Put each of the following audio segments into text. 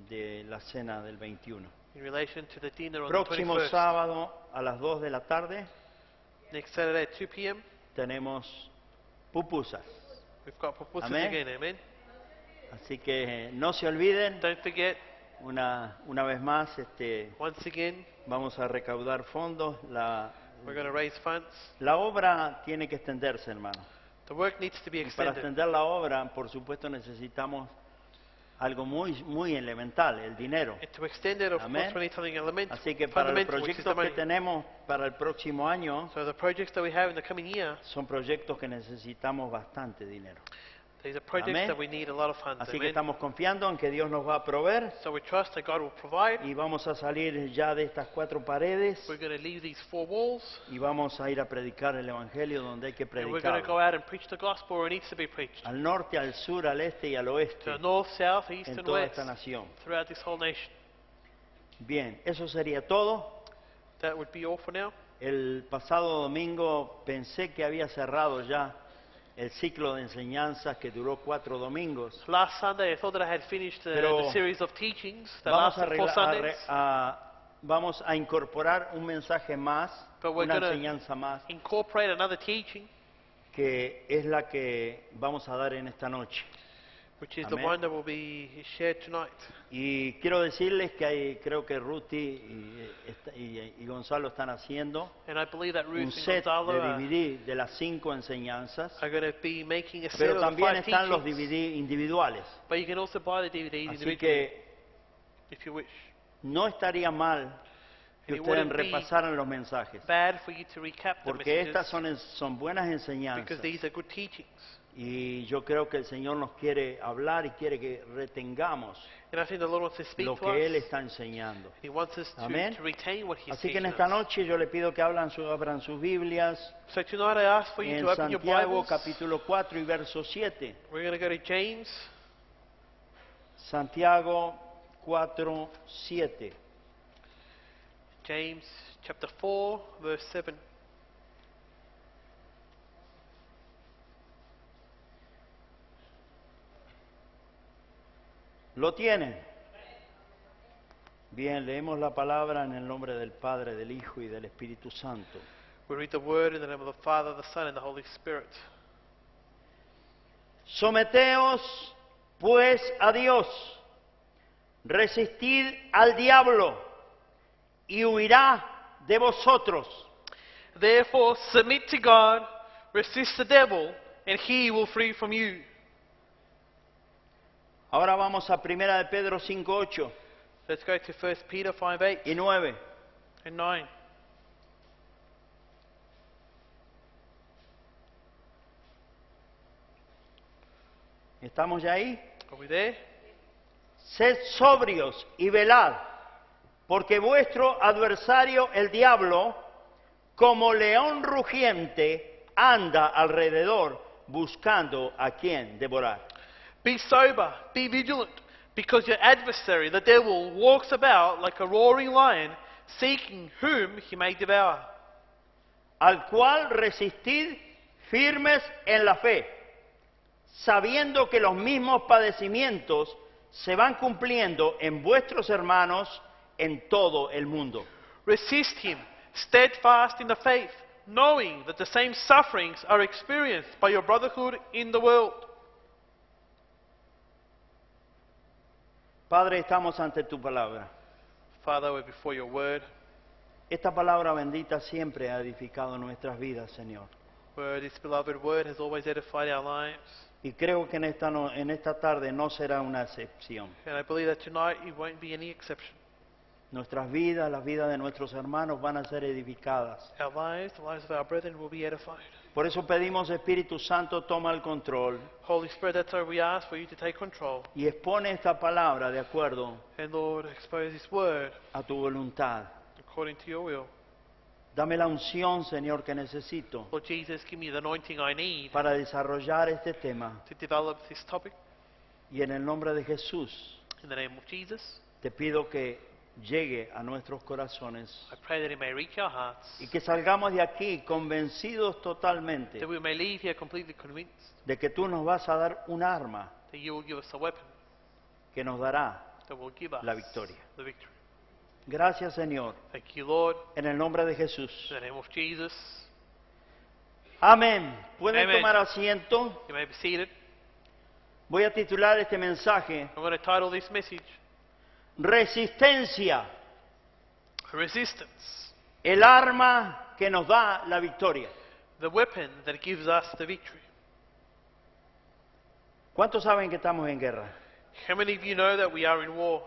de la cena del 21. in relation to the dinner on Próximo the 21st. sábado a las 2 de la tarde Next Saturday at 2 p.m. tenemos pupusas. we've got pupusas Amén. again, amen. Así que no se olviden, Don't forget, una vez más, once again, vamos a recaudar fondos. we're going to raise funds. La obra tiene que extenderse, hermano. The work needs to be Y para extended. extender la obra, por supuesto, necesitamos algo muy elemental, el dinero. And to extend it, of Amén. course, we need something elemental, Así que para los fundamental, which is the proyectos que money. tenemos para el próximo año, So the projects that we have in the coming year, son proyectos que necesitamos bastante dinero. these are projects Amén. that we need a lot of funds, Así que amen. estamos confiando en que Dios nos va a proveer So we trust that God will provide. y vamos a salir ya de estas 4 paredes We're going to leave these 4 walls, y vamos a ir a predicar el Evangelio donde hay que and we're going to go predicarlo. out and preach the gospel where it needs to be preached. Al norte, al sur, al este y al To oeste, the north, south, east, en and toda west, esta nación. throughout this whole nation. Bien, eso sería todo. That would be all for now. El pasado domingo pensé que había cerrado ya el ciclo de enseñanzas que duró 4 domingos. Last Sunday, I thought that I had finished Pero the series of teachings that Vamos lasted 4 Sundays. vamos a incorporar un mensaje más, But we're una gonna enseñanza más, incorporate another teaching, que es la que vamos a dar en esta noche. which is the Amén. one that will be shared tonight. Y quiero decirles que creo que Ruti y Gonzalo están haciendo And I believe that un Ruth and set Gonzalo de DVD de las 5 enseñanzas, are going to be making a set pero of the también 5 están los teachings. DVD individuales. But you can also buy the DVDs Así individually que if you wish. no estaría mal que It ustedes wouldn't be repasaran los mensajes, Bad for you to recap the porque estas messages, son buenas because enseñanzas. these are good teachings. Y yo creo que el Señor nos quiere hablar y quiere que retengamos And I think the Lord wants to speak lo to que Él us. está enseñando. He wants us Amén. to retain what He's Así que en teaching esta us. noche yo le pido que abran sus Biblias So tonight I ask for you en to open your Santiago Bibles. capítulo 4 y verso 7. We're going to go to James, Santiago 4, 7. James chapter 4, verse 7. ¿Lo tienen? Bien, leemos la palabra en el nombre del Padre, del Hijo y del Espíritu Santo. We read the word in the name of the Father, the Son, and the Holy Spirit. Someteos pues a Dios, resistid al diablo y huirá de vosotros. Therefore, submit to God, resist the devil, and he will flee from you. Ahora vamos a 1 de Pedro 5:8 Let's go to 1 Peter 5:8 y 9. and 9. ¿Estamos ya ahí? Are we there? Sed sobrios y velad, porque vuestro adversario el diablo, como león rugiente, anda alrededor buscando a quien devorar. Be sober, be vigilant, because your adversary, the devil, walks about like a roaring lion, seeking whom he may devour. Al cual resistid firmes en la fe, sabiendo que los mismos padecimientos se van cumpliendo en vuestros hermanos en todo el mundo. Resist him, steadfast in the faith, knowing that the same sufferings are experienced by your brotherhood in the world. Padre, estamos ante tu palabra. Father, we're before your word. Esta palabra bendita siempre ha edificado nuestras vidas, Señor. Word, this beloved word has always edified our lives. Y creo que en esta tarde no será una excepción. And I believe that tonight it won't be any exception. Nuestras vidas, las vidas de nuestros hermanos van a ser edificadas. Our lives, the lives of our brethren will be edified. Por eso pedimos, Espíritu Santo, toma el control Holy Spirit, that's why we ask for you to take control. y expone esta palabra de acuerdo And Lord, expose this word a tu voluntad. according to your will. Dame la unción, Señor, que necesito Lord Jesus, give me the anointing I need para desarrollar este tema. to develop this topic. Y en el nombre de Jesús In the name of Jesus, te pido que llegue a nuestros corazones I pray that it may reach our hearts, y que salgamos de aquí convencidos totalmente that we may leave here completely convinced de que tú nos vas a dar un arma that you will give us a weapon que nos dará that will give us la victoria. the victory. Gracias, Señor, Thank you, Lord. en el nombre de Jesús. In the name of Jesus, Amén. Pueden Amen. tomar asiento. you may be seated. Voy a titular este mensaje, I'm going to title this message, Resistencia, Resistance, el arma que nos da la victoria. the weapon that gives us the victory. ¿Cuántos saben que estamos en guerra? How many of you know that we are in war?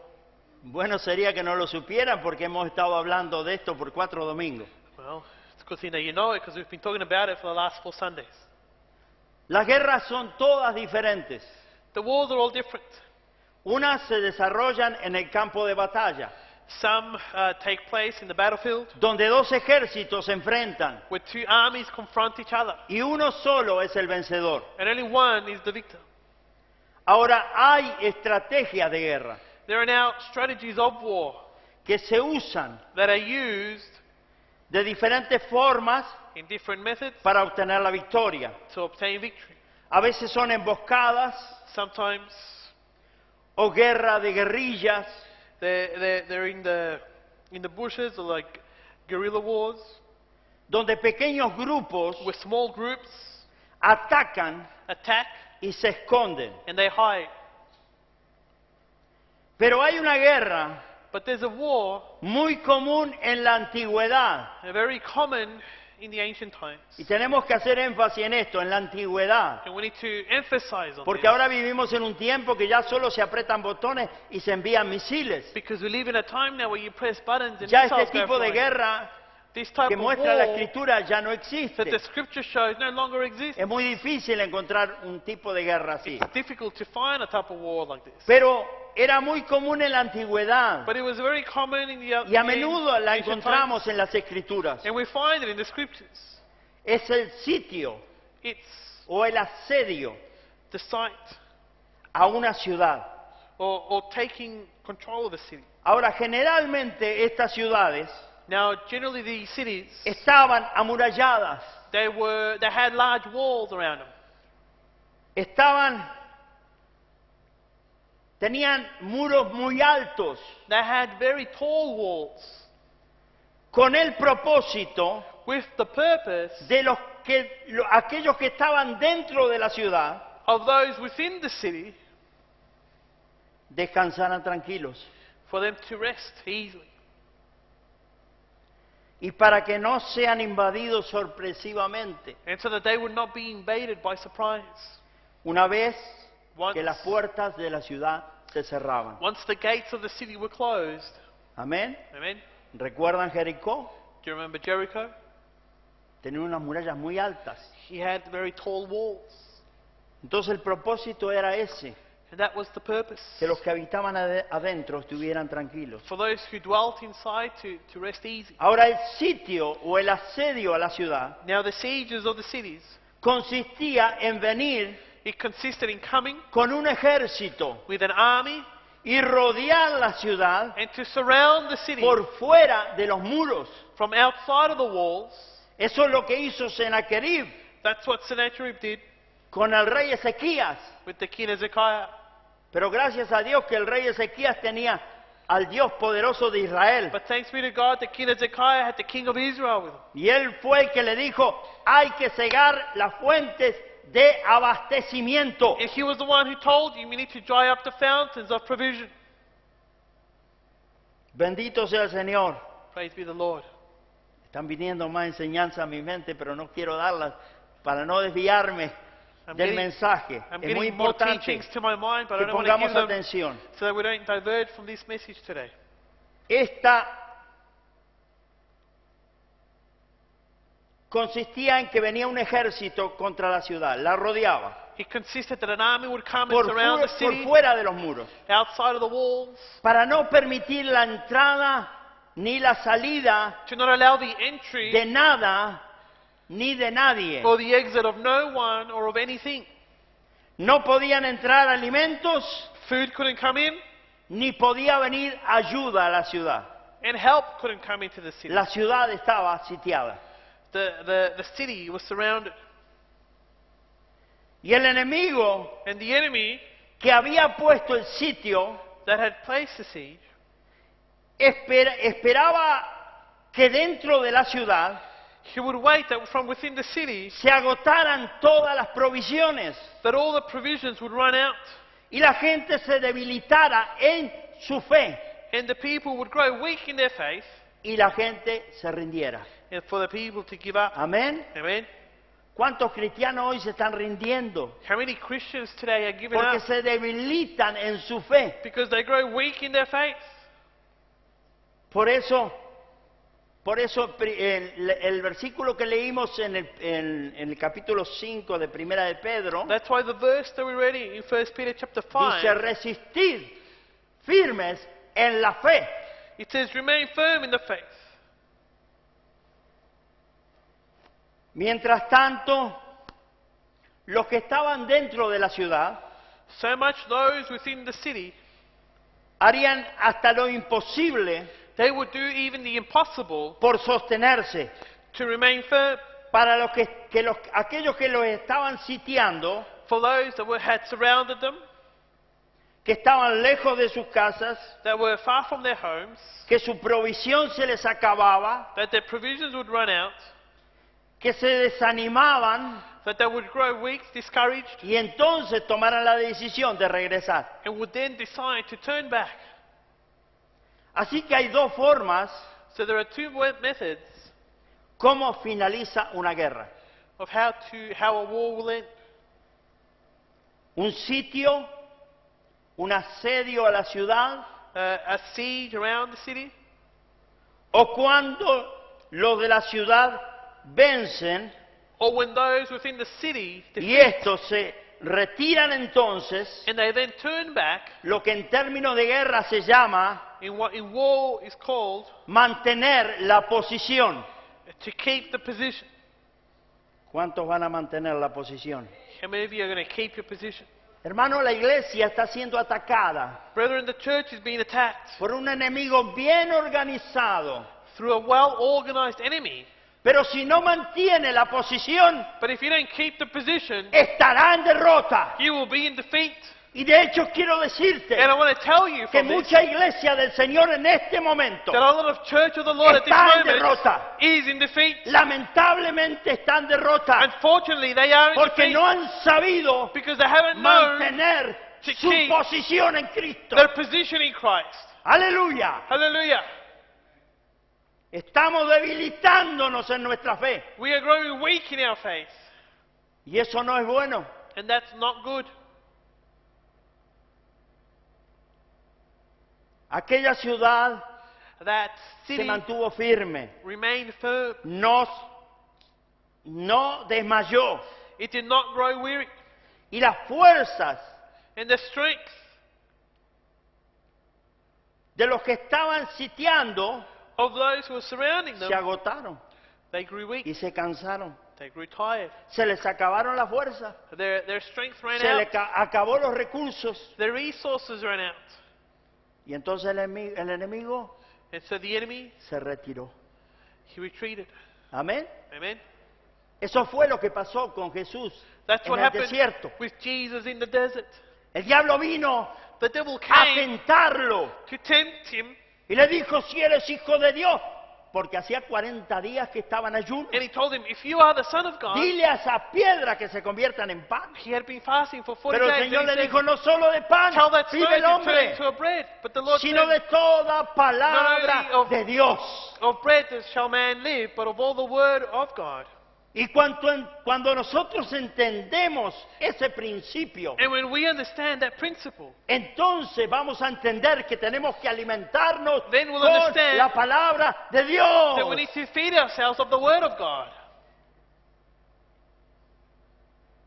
Bueno, sería que no lo supieran porque hemos estado hablando de esto por 4 domingos. Well, it's a good thing that you know it because we've been talking about it for the last 4 Sundays. Las guerras son todas diferentes. The wars are all different. Unas se desarrollan en el campo de batalla, Some take place in the battlefield donde dos ejércitos se enfrentan where 2 armies confront each other y uno solo es el vencedor. and only one is the victor. Ahora, hay estrategias de guerra There are now strategies of war que se usan that are used de diferentes formas in different methods para obtener la victoria. to obtain victory. A veces son emboscadas Sometimes o guerra de guerrillas, they're in the bushes or like guerrilla wars donde pequeños grupos where small groups atacan attack y se esconden. and they hide. Pero hay una guerra But there's a war muy común en la antigüedad, very common in the ancient times. y tenemos que hacer énfasis en esto, en la antigüedad, And we need to emphasize on porque this ahora vivimos en un tiempo que ya solo se apretan botones y se envían misiles. because we live in a time now where you press buttons and Ya missiles este go tipo de flying. guerra This type que of muestra la war escritura ya no that the existe. scripture shows no longer exists. Es muy difícil encontrar un tipo de guerra así. It's difficult to find a type of war like this. Pero era muy común en la antigüedad But it was very common in the y a menudo la ancient encontramos times, en las escrituras. and we find it in the scriptures. Es el sitio It's o el asedio the site a una ciudad. or taking control of the city. Ahora, generalmente estas ciudades Now, generally these cities, estaban amuralladas, they had large walls around them. tenían muros muy altos, They had very tall walls con el propósito with the purpose de aquellos que estaban dentro de la ciudad of those within the city descansaran tranquilos for them to rest easily. y para que no sean invadidos sorpresivamente. And so that they would not be invaded by surprise. Una vez Once, que las puertas de la ciudad se cerraban. once the gates of the city were closed. Amén. Amen. ¿Recuerdan Jericó? Do you remember Jericho? Tenía unas murallas muy altas. He had very tall walls. Entonces el propósito era ese, And that was the purpose. que los que habitaban adentro estuvieran tranquilos. For those who dwelt inside to rest easy. Ahora el sitio o el asedio a la ciudad Now the sieges of the cities, consistía en venir it consisted in coming con un ejército with an army y rodear la ciudad and to surround the city por fuera de los muros. from outside of the walls. Eso es lo que hizo Sennacherib That's what Sennacherib did con el rey Ezequías. with the king Hezekiah. Pero gracias a Dios que el rey Ezequías tenía al Dios poderoso de Israel. But thanks be to God, the king Hezekiah had the king of Israel with him. Y él fue el que le dijo, hay que cegar las fuentes de abastecimiento. And he was the one who told you, you need to dry up the fountains of provision. Bendito sea el Señor. Praise be the Lord. Están viniendo más enseñanzas a mi mente, pero no quiero darlas para no desviarme I'm del getting, mensaje. I'm Es muy getting more importante teachings to my mind, but I que don't want to pongamos give them atención. so that we don't diverge from this message today. Esta consistía en que venía un ejército contra la ciudad, la rodeaba, It consisted that an army would come and por, surround the por city fuera de los muros, outside of the walls para no permitir la entrada ni la salida to not allow the entry de nada ni de nadie. or the exit of no one or of anything. No podían entrar alimentos Food couldn't come in ni podía venir ayuda a la ciudad. and help couldn't come into the city. La ciudad estaba sitiada. The city was surrounded. Y el enemigo And the enemy que había puesto el sitio that had placed the siege esperaba que dentro de la ciudad he would wait that from within the city se agotaran todas las provisiones that all the provisions would run out y la gente se debilitara en su fe and the people would grow weak in their faith y la gente se rindiera. and for the people to give up. Amén. Amen. ¿Cuántos cristianos hoy se están rindiendo? How many Christians today are giving Porque up se debilitan en su fe. because they grow weak in their faith? Por eso el versículo que leímos en el capítulo 5 de Primera de Pedro That's why the verse that we read in 1 Peter chapter 5, dice resistid firmes en la fe. it says, remain firm in the faith. Mientras tanto, los que estaban dentro de la ciudad So much those within the city, harían hasta lo imposible they would do even the impossible por sostenerse. to remain firm. Para aquellos que los estaban sitiando, For those that had surrounded them, que estaban lejos de sus casas, that were far from their homes, que su provisión se les acababa, that their provisions would run out, que se desanimaban that they would grow weak, discouraged, y entonces tomaran la decisión de regresar. and would then decide to turn back. Así que hay dos formas So there are two methods cómo finaliza una guerra. of how a war will end. Un sitio, un asedio a la ciudad, A siege around the city, o cuando los de la ciudad vencen or when those within the city y defeat, estos se retiran entonces, and they then turn back lo que en términos de guerra se llama in what in war is called mantener la posición. to keep the position. ¿Cuántos van a mantener la posición? How many of you are going to keep your position? Hermano, la iglesia está siendo atacada Brethren, the church is being attacked por un enemigo bien organizado, through a well-organized enemy. pero si no mantiene la posición, But if you don't keep the position, estará en derrota. you will be in defeat. Y de hecho quiero decirte And I want to tell you que from this mucha iglesia del Señor en este momento that a lot of church of the Lord at this está en moment derrota. is in defeat. Lamentablemente está en derrota Unfortunately, they are in porque defeat no han sabido because they haven't known mantener to su keep posición en Cristo. their position in Christ. Aleluya. Hallelujah. Estamos debilitándonos en nuestra fe We are growing weak in our faith, y eso no es bueno. and that's not good. Aquella ciudad That se city mantuvo firme, remained firm. no desmayó It did not grow weary. y las fuerzas And the strength de los que estaban sitiando of those who were surrounding se them, agotaron they grew weak. y se cansaron. They grew tired. Se les acabaron las fuerzas, Their strength ran se out. les acabó los recursos Their resources ran out. y entonces el enemigo And so the enemy, se retiró. he retreated. Amén. Amen. Eso fue lo que pasó con Jesús That's en what el happened desierto. with Jesus in the desert. El diablo vino The devil a came tentarlo to tempt him, y le dijo, si eres hijo de Dios, porque hacía 40 días que estaban ayunos, and he told him, if you are the Son of God, dile a esa piedra que se conviertan en pan. he had been fasting for 40 Pero el days. Señor And he le said, dijo, no solo de pan tell that stone vive el to turn hombre, into a bread. But the Lord sino de said, toda palabra Not only of- de Dios. of bread shall man live, but of all the word of God. Y cuando nosotros entendemos ese principio, And when we understand that principle, entonces vamos a entender que tenemos que alimentarnos Then we'll con understand la palabra de that Dios. we need to feed ourselves of the word of God.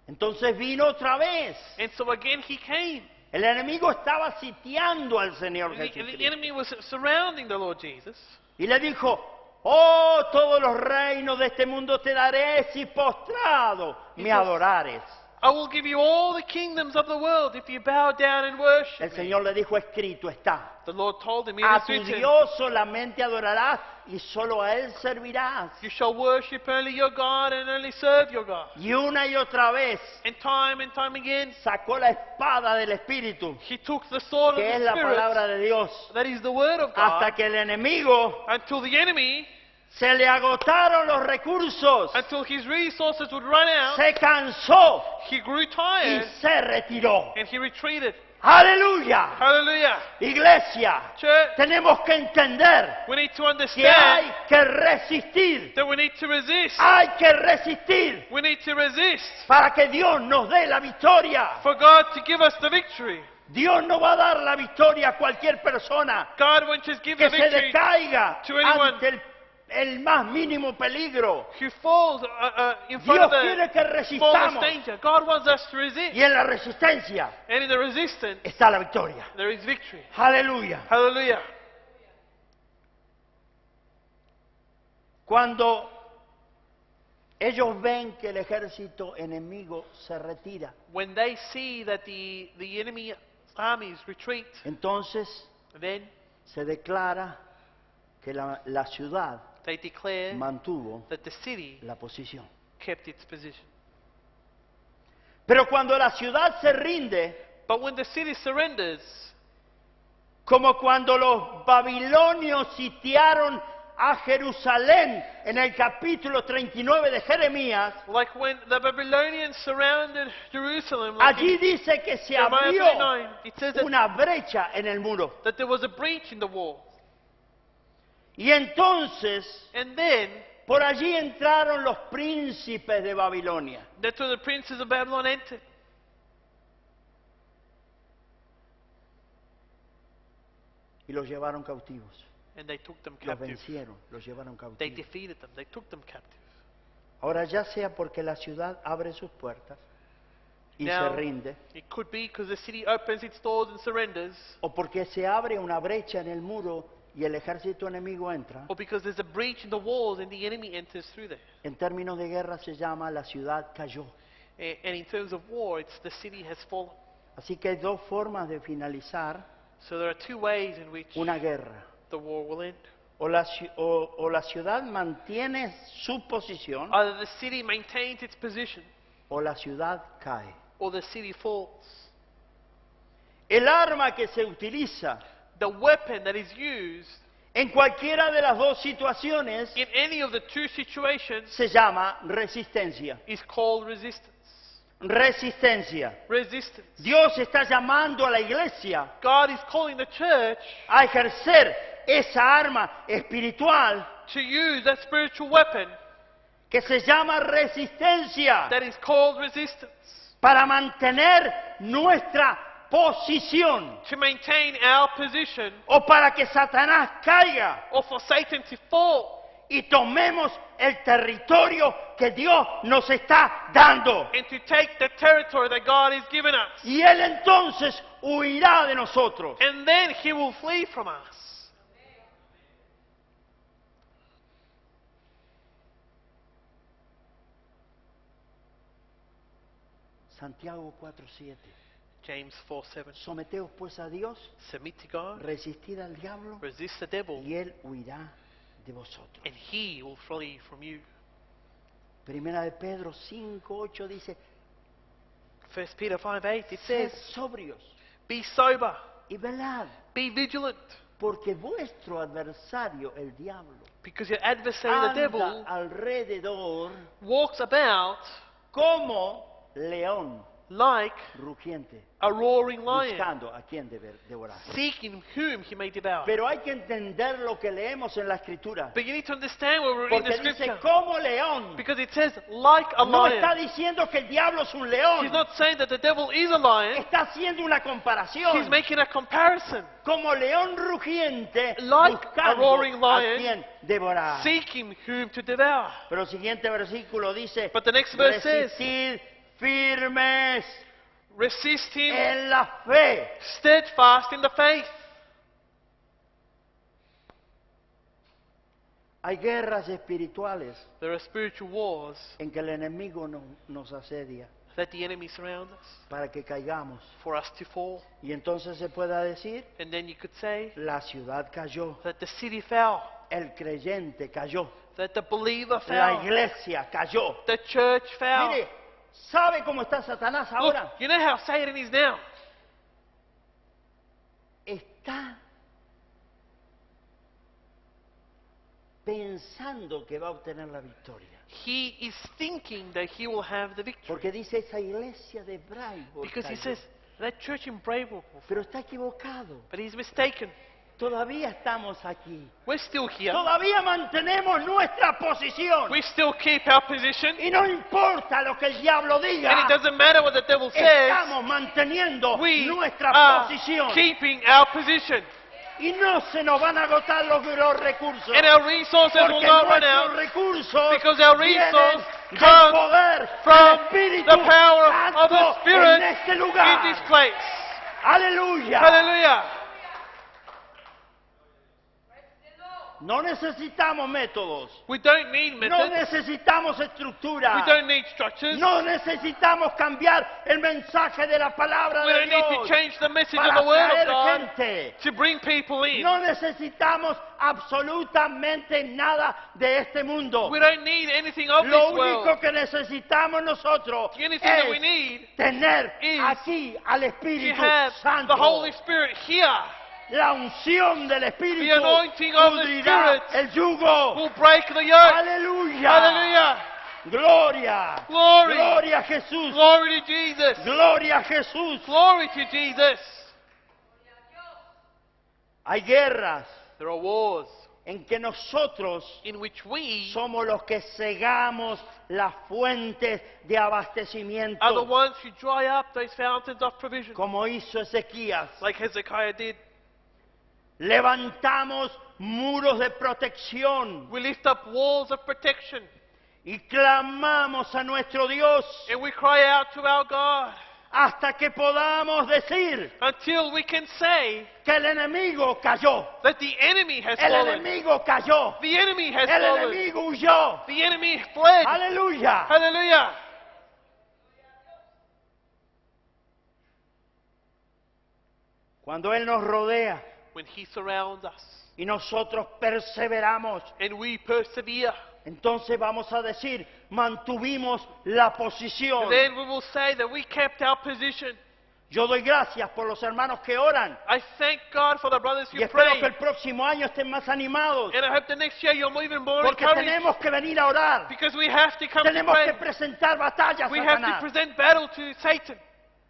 Entonces vino otra vez. And so again he came. El enemigo estaba sitiando al Señor And the Jesucristo. enemy was surrounding the Lord Jesus. Y le dijo, todos los reinos de este mundo te daré si postrado me adorares. I will give you all the kingdoms of the world if you bow down and worship El me. Señor le dijo, escrito está. The Lord told him, it A is tu written, Dios solamente adorarás y solo a Él servirás. you shall worship only your God and only serve your God. Y una y otra vez And time again, sacó la espada del Espíritu, he took the sword of que es the la palabra Spirit, de Dios, that is the word of hasta God, que el enemigo until the enemy, se le agotaron los recursos, until his resources would run out, se cansó he grew y tired se retiró. and he retreated. Aleluya. Hallelujah. Iglesia, Church, tenemos que entender we need to que understand hay que resistir. that we need to resist. Hay que resistir We need to resist para que Dios nos dé la victoria. for God to give us the victory. Dios no va a dar la victoria a cualquier persona God won't just give que the se victory decaiga to anyone ante el más mínimo peligro. who falls in front Dios of the quiere que smallest resistamos danger. God wants us to resist. y en la resistencia And in the resistance, está la victoria. there is victory. Aleluya. Hallelujah. Cuando ellos ven que el ejército enemigo se retira, When they see that the enemy armies retreat, entonces then se declara que la ciudad they declare mantuvo that the city la posición. kept its position. Pero cuando la ciudad se rinde, But when the city surrenders, como cuando los babilonios sitiaron a Jerusalén en el capítulo 39 de Jeremías, like when the Babylonians surrounded Jerusalem, like allí in dice que se Jeremiah abrió 39, it says una brecha en el muro. that there was a breach in the wall. Y entonces And then, por allí entraron los príncipes de Babilonia. that's where the princes of Babylon entered. Y los llevaron cautivos. And they took them Los captive. vencieron, los llevaron They cautivos. defeated them. They took them captive. Ahora ya sea porque la ciudad abre sus puertas y se Now, rinde, it could be because the city opens its doors and surrenders, o porque se abre una brecha en el muro y el ejército enemigo entra. or because there's a breach in the walls and the enemy enters through there. En términos de guerra se llama la ciudad cayó. And in terms of war, it's the city has fallen. Así que hay dos formas de finalizar So there are two ways in which una guerra. the war will end. O la ciudad mantiene su posición Either the city maintains its position, o la ciudad cae. or the city falls. El arma que se utiliza The weapon that is used en cualquiera de las dos situaciones in any of the two situations se llama resistencia. is called resistance. Resistencia. Resistance. Dios está llamando a la iglesia God is calling the church a ejercer esa arma espiritual to use that spiritual weapon que se llama resistencia that is called resistance, para mantener nuestra posición to maintain our position, o para que Satanás caiga or for Satan to fall, y tomemos el territorio que Dios nos está dando. and to take the territory that God has given us. Y Él entonces huirá de nosotros. And then he will flee from us. Santiago 4:7. James 4:7. Someteos pues a Dios, Submit to God, resistid al diablo resist the devil, y Él huirá de vosotros. and he will flee from you. Primera de Pedro 5:8 dice, 1 Peter 5:8, it sed says, sobrios be sober, y velad, be vigilant, porque vuestro adversario, el diablo, because your adversary, the devil, anda alrededor walks about como león like rugiente, a roaring lion, buscando a quien devorar. seeking whom he may devour. Pero hay que entender lo que leemos en la Escritura, But you need to understand what we're reading porque the dice scripture. como león. Because it says, like a No está lion. diciendo que el diablo es un He's león, not saying that the devil is a lion. está haciendo una He's comparación. making a comparison. Como león rugiente, Like a buscando roaring a lion, quien devorar. Seeking whom to devour. Pero el siguiente versículo dice, But the next verse says, resistid firmes resist him, en la fe. steadfast in the faith. Hay guerras espirituales There are spiritual wars en que el enemigo nos asedia. that the enemy surrounds us, para que caigamos. for us to fall. Y entonces se pueda decir, And then you could say la ciudad cayó, that the city fell, el creyente cayó, that the believer la fell, iglesia cayó. the church fell. Mire, ¿sabe cómo está Satanás Look, ahora? you know how Satan is now? Está pensando que va a obtener la victoria. He is thinking that he will have the victory. Porque dice esa iglesia de Braibo. Because he says, that church in Bravo, Pero está equivocado. but he's mistaken. Todavía estamos aquí. We're still here. Todavía mantenemos nuestra posición. We still keep our position. Y no importa lo que el diablo And it diga. doesn't matter what the devil says. Estamos manteniendo We nuestra are posición. keeping our position. Y no se nos van a agotar los recursos. And our resources will Porque not run nuestros out. recursos Because our vienen resource del comes poder from del Espíritu the power of the Santo Spirit en este in lugar. this place. Aleluya. Hallelujah. No necesitamos métodos. We don't need No methods. necesitamos estructura. We don't need structures. No necesitamos cambiar el mensaje de la palabra We de don't need to Dios change the message of para the Word of atraer God gente. to bring people in. No necesitamos absolutamente nada de este mundo. We don't need anything of Lo this world. único que necesitamos nosotros The only thing that we es need tener is aquí al to Espíritu have Santo. the Holy Spirit here. La unción del Espíritu The anointing of the pudrirá Spirit el yugo. will break the yoke. Aleluya. Hallelujah. Gloria. Glory. Gloria a Jesús. Glory to Jesus. Gloria a Jesús. Glory to Jesus. Hay guerras There are wars en que nosotros in which we somos los que cegamos las fuentes de are the abastecimiento, ones who dry up those fountains of provision, como hizo Ezequías. like Hezekiah did. Levantamos muros de protección We lift up walls of protection y clamamos a nuestro Dios and we cry out to our God hasta que podamos decir until we can say que el enemigo cayó. that the enemy has El fallen. enemigo cayó. The enemy has El fallen. enemigo huyó. The enemy fled. Aleluya. Hallelujah. Cuando Él nos rodea When he surrounds us y nosotros perseveramos, and we persevere, entonces vamos a decir, mantuvimos la posición. then we will say that we kept our position. Yo doy gracias por los hermanos que oran I thank God for the brothers y who espero pray. que el próximo año estén más animados, And I hope the next year you're even more porque encouraged. tenemos que venir a orar. Because we have to come to Tenemos que pray. presentar batallas a We have to Satanás, present battle to Satan.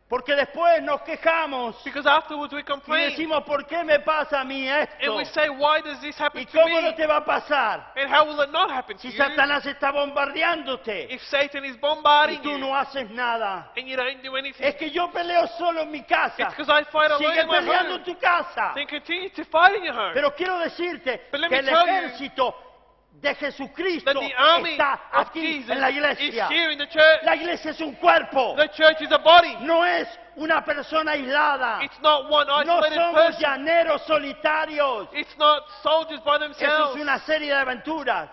porque después nos quejamos Because afterwards we y complain. decimos, ¿por qué me pasa a mí And esto? we say, why does this happen ¿Y to cómo no me? te va a pasar And how will it not happen to si you? Satanás está bombardeándote If Satan is y bombarding tú you no haces nada? and you don't do anything, Es que yo peleo solo en mi casa. it's because I fight alone Sigue in my peleando en home. tu casa. Then continue to fight in your home. Pero quiero decirte But let que me el tell you ejército de Jesucristo that the army está of aquí Jesus en la is iglesia. here in the church. La iglesia es un cuerpo, The church is a body. no es una persona aislada. It's not one No isolated somos person. llaneros solitarios. It's not soldiers by Eso themselves. es una serie de aventuras.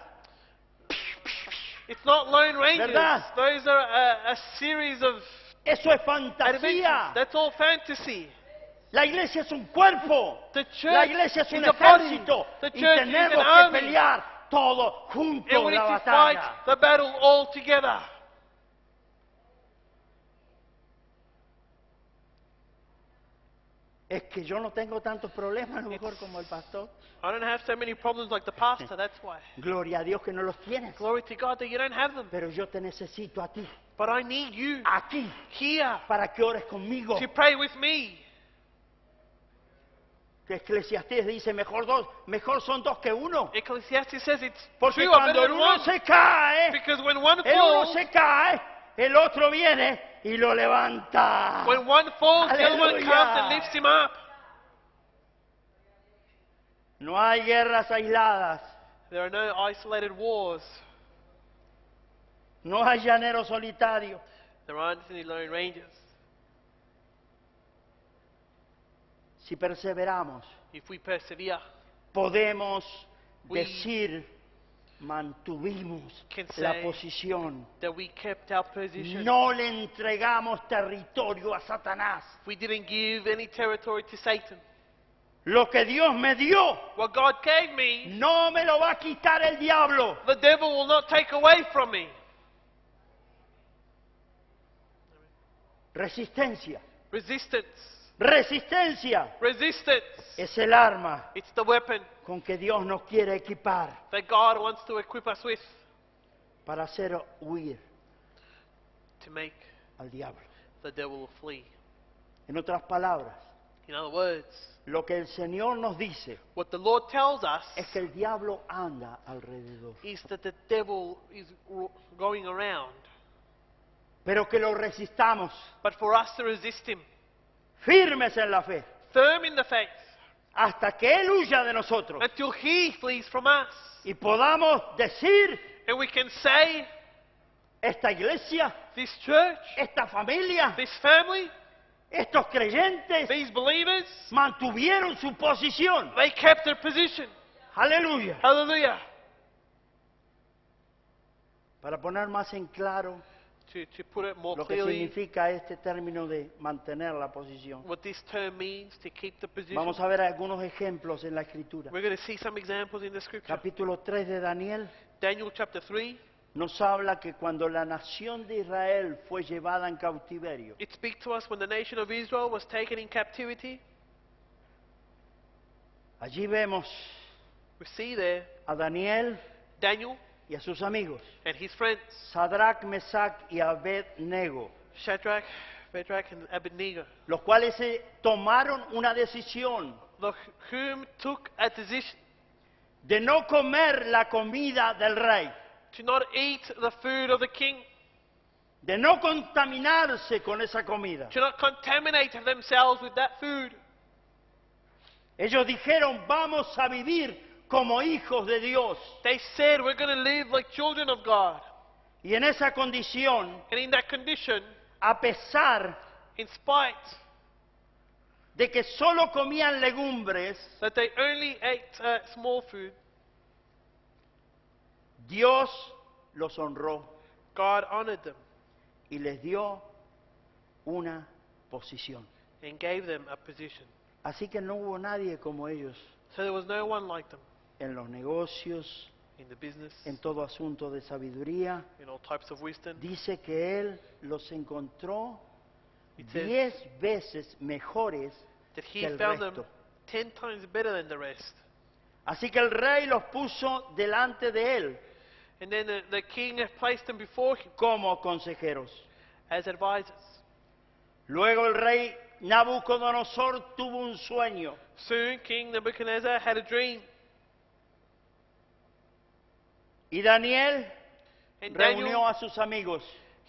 It's not Lone Rangers. ¿Verdad? Those are a series of Eso es adventures. fantasía. That's all fantasy. La iglesia es un cuerpo. The church La iglesia es un is a body. ejército. The Y church is tenemos an que army. pelear todos And juntos we need la to fight batalla. the battle all together. Es que yo no tengo tantos problemas a lo mejor como el pastor. I don't have so many problems like the pastor, that's why. Gloria a Dios que no los tienes. Glory to God that you don't have them. Pero yo te necesito a ti, But I need you aquí, here para que ores conmigo. to pray with me. Que Eclesiastés dice, mejor son dos que uno. Ecclesiastes says it's Porque true, I'm cuando better el than uno one. se cae, Because when one el uno falls, se cae, el otro viene y lo levanta. when one falls, the other one Aleluya. comes and lifts him up. No hay guerras aisladas. There are no isolated wars. No hay llaneros solitarios. There aren't any Lone Rangers. Si perseveramos, If we persevere, podemos We- decir mantuvimos Can la say posición. that we kept our position. No le entregamos territorio a Satanás. We didn't give any territory to Satan. Lo que Dios me dio, What God gave me, no me lo va a quitar el diablo. the devil will not take away from me. Resistencia. Resistance. Resistencia Resistance. es el arma It's the weapon con que Dios nos quiere equipar that God wants to equip us with para hacer huir to make al diablo. the devil flee. En otras palabras, In other words, lo que el Señor nos dice what the Lord tells us es que el diablo anda alrededor, is that the devil is going around, pero que lo resistamos, but for us to resist him, firmes en la fe, firm in the faith, hasta que Él huya de nosotros until he flees from us. y podamos decir, And we can say, esta iglesia, this church, esta familia, this family, estos creyentes these believers, mantuvieron su posición. they kept their position. Aleluya. Hallelujah. Para poner más en claro To put it more lo que clearly, significa este término de mantener la posición. what this term means, to keep the position. Vamos a ver algunos ejemplos en la Escritura. We're going to see some examples in the scripture. Capítulo 3 de Daniel Daniel chapter 3, nos habla que cuando la nación de Israel fue llevada en cautiverio, it speaks to us when the nation of Israel was taken in captivity. allí vemos We see there a Daniel Daniel y a sus amigos, and his friends, Sadrach, Mesach y Abednego, Shadrach, Meshach, and Abednego, los cuales tomaron una decisión whom took a decision de no comer la comida del rey, to not eat the food of the king, de no contaminarse con esa comida. to not contaminate themselves with that food. Ellos dijeron, vamos a vivir como hijos de Dios. They said, we're going to live like children of God. Y en esa condición, And in that condition, a pesar in spite de que solo comían legumbres, that they only ate small food, Dios los honró God honored them y les dio una posición. and gave them a position. Así que no hubo nadie como ellos So there was no one like them en los negocios, in the business, en todo asunto de sabiduría. in all types of wisdom. Dice que Él los encontró It says 10 veces mejores that que he el found them resto. 10 times better than the rest. Así que el rey los puso delante de Él And then the king placed them before him como consejeros. as advisors. Luego el rey Nabucodonosor tuvo un sueño Soon King Nebuchadnezzar had a dream, y Daniel and reunió Daniel, a sus amigos.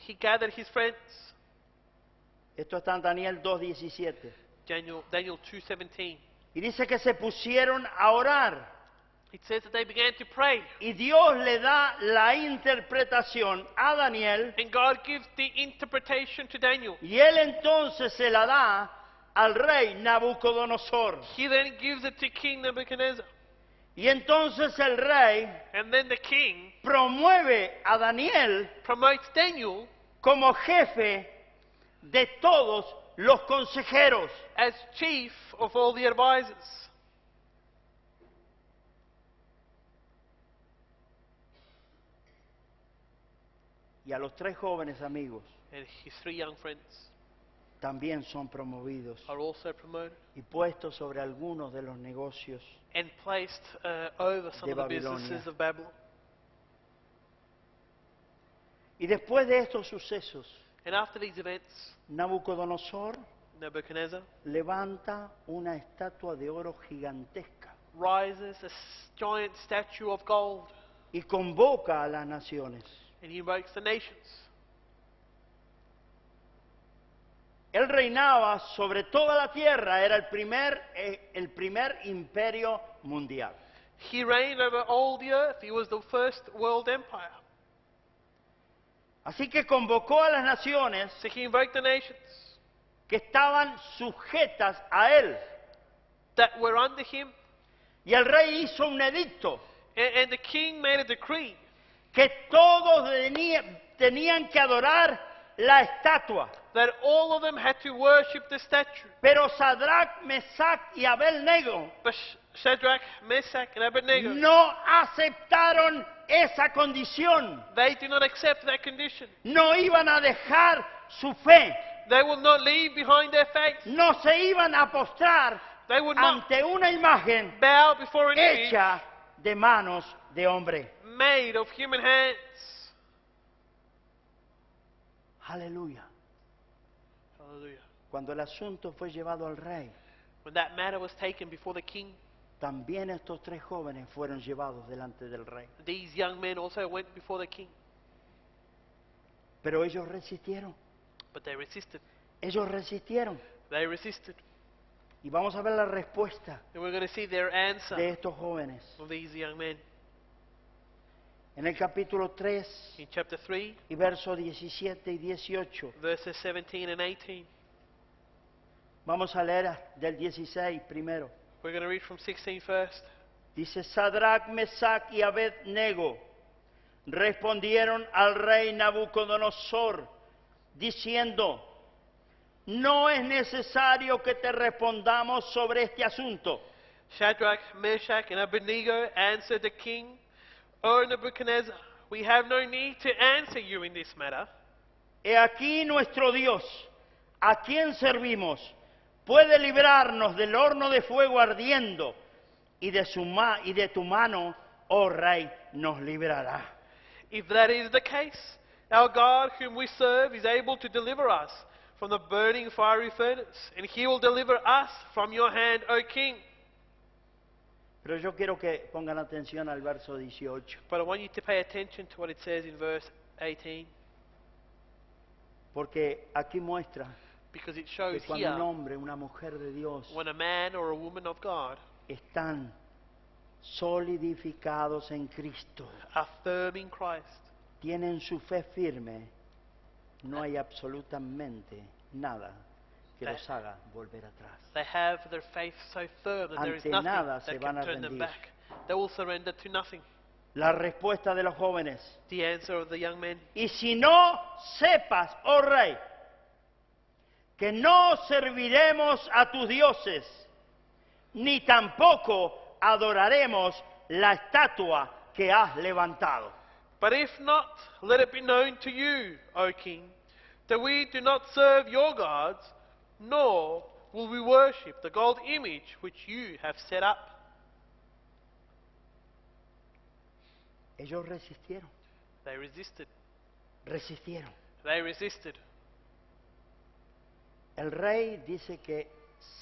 he gathered his friends. Esto está en Daniel 2:17. Daniel 2:17. Y dice que se pusieron a orar. It says that they began to pray, Y Dios le da la interpretación a Daniel and God gives the interpretation to Daniel. y él entonces se la da al rey Nabucodonosor. He then gives it to King Nebuchadnezzar. Y entonces el rey And then the king promueve a Daniel promotes Daniel como jefe de todos los consejeros. as chief of all the advisors. Y a los 3 jóvenes amigos And his 3 young friends también son promovidos are also promoted y puestos sobre algunos de los negocios. and placed over some De of the Babilonia. businesses of Babylon. Y después de estos sucesos, And after these events, Nabucodonosor Nebuchadnezzar levanta una estatua de oro gigantesca rises a giant statue of gold, y convoca a las naciones. and he invokes the nations. Él reinaba sobre toda la tierra, era el primer imperio mundial. He reigned over all the earth. He was the first world empire. Así que convocó a las naciones So he invoked the nations que estaban sujetas a él. that were under him, Y el rey hizo un edicto And the king made a decree que todos tenían que adorar la estatua. that all of them had to worship the statue. Pero Sadrach, Mesach y Abednego But Shadrach, Meshach, and Abednego, no aceptaron esa condición. they did not accept that condition. No iban a dejar su fe. They will not leave behind their faith. No se iban a postrar They would not ante una imagen bow before an image hecha de manos de hombre. made of human hands. Aleluya. Hallelujah. Cuando el asunto fue llevado al rey, When that matter was taken before the king, también estos tres jóvenes fueron llevados delante del rey. these young men also went before the king. Pero ellos resistieron. But they resisted. Ellos resistieron. They resisted. Y vamos a ver la respuesta And we're going to see their answer de estos jóvenes. of these young men. En el capítulo 3 In chapter 3, y versos 17 y 18. verses 17 and 18. Vamos a leer del 16 primero. We're going to read from 16 first. Dice, Sadrach, Mesach y Abednego respondieron al rey Nabucodonosor, diciendo, no es necesario que te respondamos sobre este asunto. Shadrach, Meshach, and Abednego answered the king, O Nebuchadnezzar, we have no need to answer you in this matter. He aquí nuestro Dios, a quien servimos, puede librarnos del horno de fuego ardiendo, y de tu mano, oh rey, nos librará. If that is the case, our God whom we serve is able to deliver us from the burning fiery furnace, and he will deliver us from your hand, O king. Pero yo quiero que pongan atención al verso 18, But I want you to pay attention to what it says in verse 18, porque aquí muestra because it que shows cuando un here hombre, una mujer de Dios when a man or a woman of God están solidificados en Cristo, are firm in Christ, tienen su fe firme, no hay absolutamente nada que los haga volver atrás. they have their faith so firm that there is Ante nothing nada that se can van a turn them rendir. back. They will surrender to nothing. La respuesta de los jóvenes, The answer of the young men, y si no sepas, oh rey, que no serviremos a tus dioses, ni tampoco adoraremos la estatua que has levantado. but if not, let it be known to you, O king, that we do not serve your gods, nor will we worship the gold image which you have set up. Ellos resistieron, They resisted. resistieron. They resisted. El rey dice que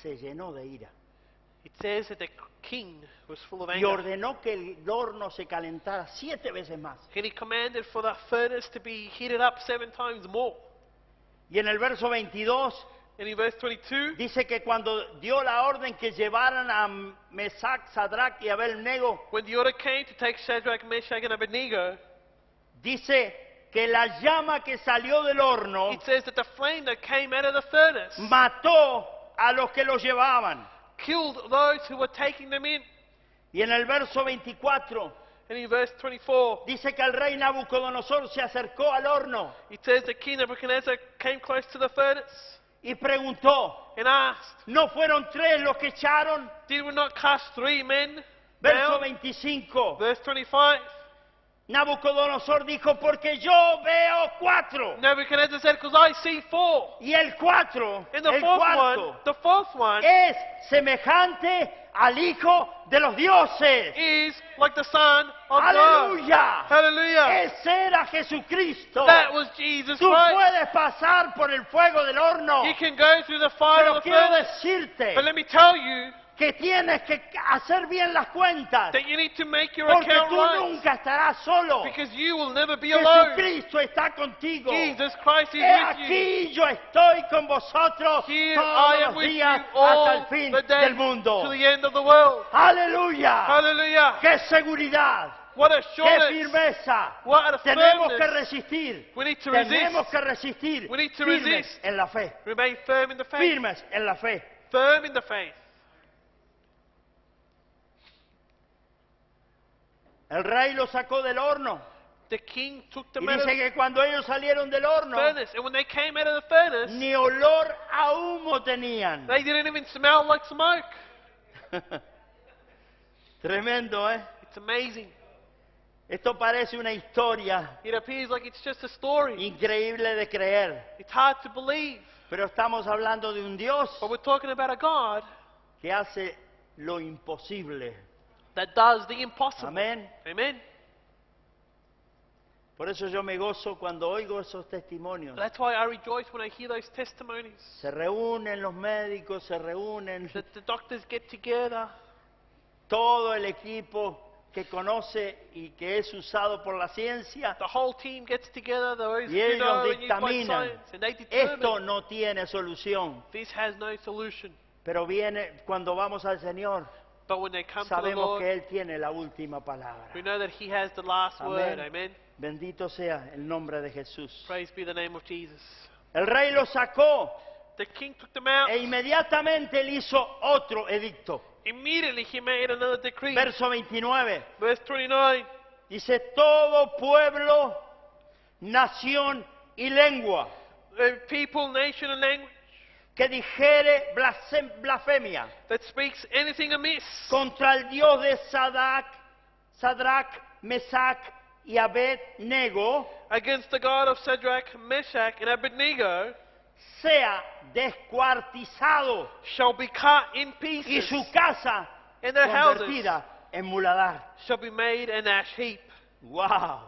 se llenó de ira It says that the king was full of y anger. ordenó que el horno se calentara 7 veces más. And he commanded for the furnace to be heated up 7 times more. Y en el verso 22 And in verse 22, dice que cuando dio la orden que llevaran a Mesach, Sadrach y Abednego, when the order came to take Shadrach, Meshach, and Abednego, dice que la llama que salió del horno it says that the flame that came out of the furnace mató a los que los llevaban. killed those who were taking them in. Y en el verso 24 And in verse 24, dice que el rey Nabucodonosor se acercó al horno it says the king Nebuchadnezzar came close to the furnace y preguntó, and asked, ¿no fueron 3 los que echaron? did we not cast 3 men Verso down? 25. Verse 25, Nabucodonosor dijo, porque yo veo 4. Nebuchadnezzar said, because I see 4. Y el 4, And the el fourth cuarto, one, the fourth one, es semejante al Hijo de los dioses. is like the Son of God. ¡Aleluya! Hallelujah. Ese era Jesucristo. That was Jesus Tú Christ. puedes pasar por el fuego del horno, You can go through the fire pero of the quiero furnace. decirte But let me tell you que tienes que hacer bien las cuentas, that you need to make your porque account tú right. nunca estarás solo. Because you will never be alone. Jesucristo está contigo. Jesus Christ is He with you. aquí yo estoy con vosotros Here todos I am los with you días hasta el all fin the day del mundo. to the end of the world. Aleluya. Hallelujah. ¡Qué seguridad! What a ¡Qué assurance. firmeza! What a Tenemos que firmness. resistir. We need to Tenemos resist. que resistir. We need to Firmes resist. en la fe. Remain firm in the faith. Firmes en la fe. Firm in the faith. El rey los sacó del horno. The king took Y them out of dice the que cuando ellos salieron del horno, furnace. And when they came out of the furnace, ni olor a humo tenían. they didn't even smell like smoke. Tremendo, ¿eh? It's amazing. Esto parece una historia It appears like it's just a story. increíble de creer. It's hard to believe. Pero estamos hablando de un Dios But we're talking about a God que hace lo imposible. that does the impossible. Amén. Amen. Por eso yo me gozo cuando oigo esos testimonios. That's why I rejoice when I hear those testimonies. Se reúnen los médicos, se reúnen That the doctors get together, todo el equipo que conoce y que es usado por la ciencia, the whole team gets together, those y who know ellos and used by dictaminan, science, and they determine esto no tiene solución. this has no solution. Pero viene cuando vamos al Señor, But when they come to the sabemos Lord, que Él tiene la última palabra. we know that He has the last word. Amén. Amen. Bendito sea el nombre de Jesús. Praise be the name of Jesus. El rey los sacó The king took them out. e inmediatamente él hizo otro edicto. Immediately he made another decree. Verso 29. Verse 29. Dice, todo pueblo, nación y lengua The people, nation, and language que dijere blasfemia that speaks anything amiss contra el Dios de Sadrach, Mesach y Abednego, against the God of Shadrach, Meshach, and Abednego sea descuartizado shall be cut in y pieces, su casa and their houses convertida en muladar. shall be made an ash heap. ¡Wow!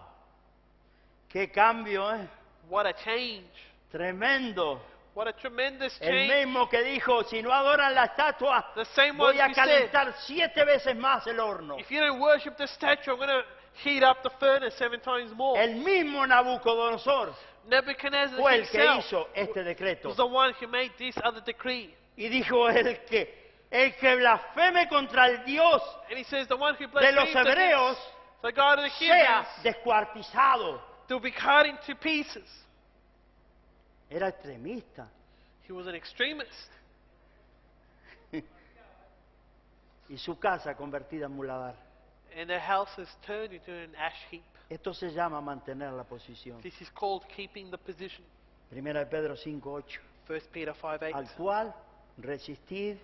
¡Qué cambio, eh! What a change. Tremendo. What a tremendous El change. mismo que dijo, si no adoran la estatua, The same voy one a who said, calentar 7 veces más el horno. if you don't worship the statue, I'm going to heat up the furnace 7 times more. El mismo Nabucodonosor Nebuchadnezzar fue el que himself hizo este decreto. was the one who made this other decree. Y dijo el que blasfeme contra el Dios And he says the one who de los blasphemes hebreos against the God of the sea Hebrews descuartizado. will be cut into pieces. Era extremista. He was an extremist. Y su casa convertida en muladar. And their house is turned into an ash heap. Esto se llama mantener la posición. This is called keeping the position. Primera de Pedro 5:8. 1 Peter 5:8. Al cual resistid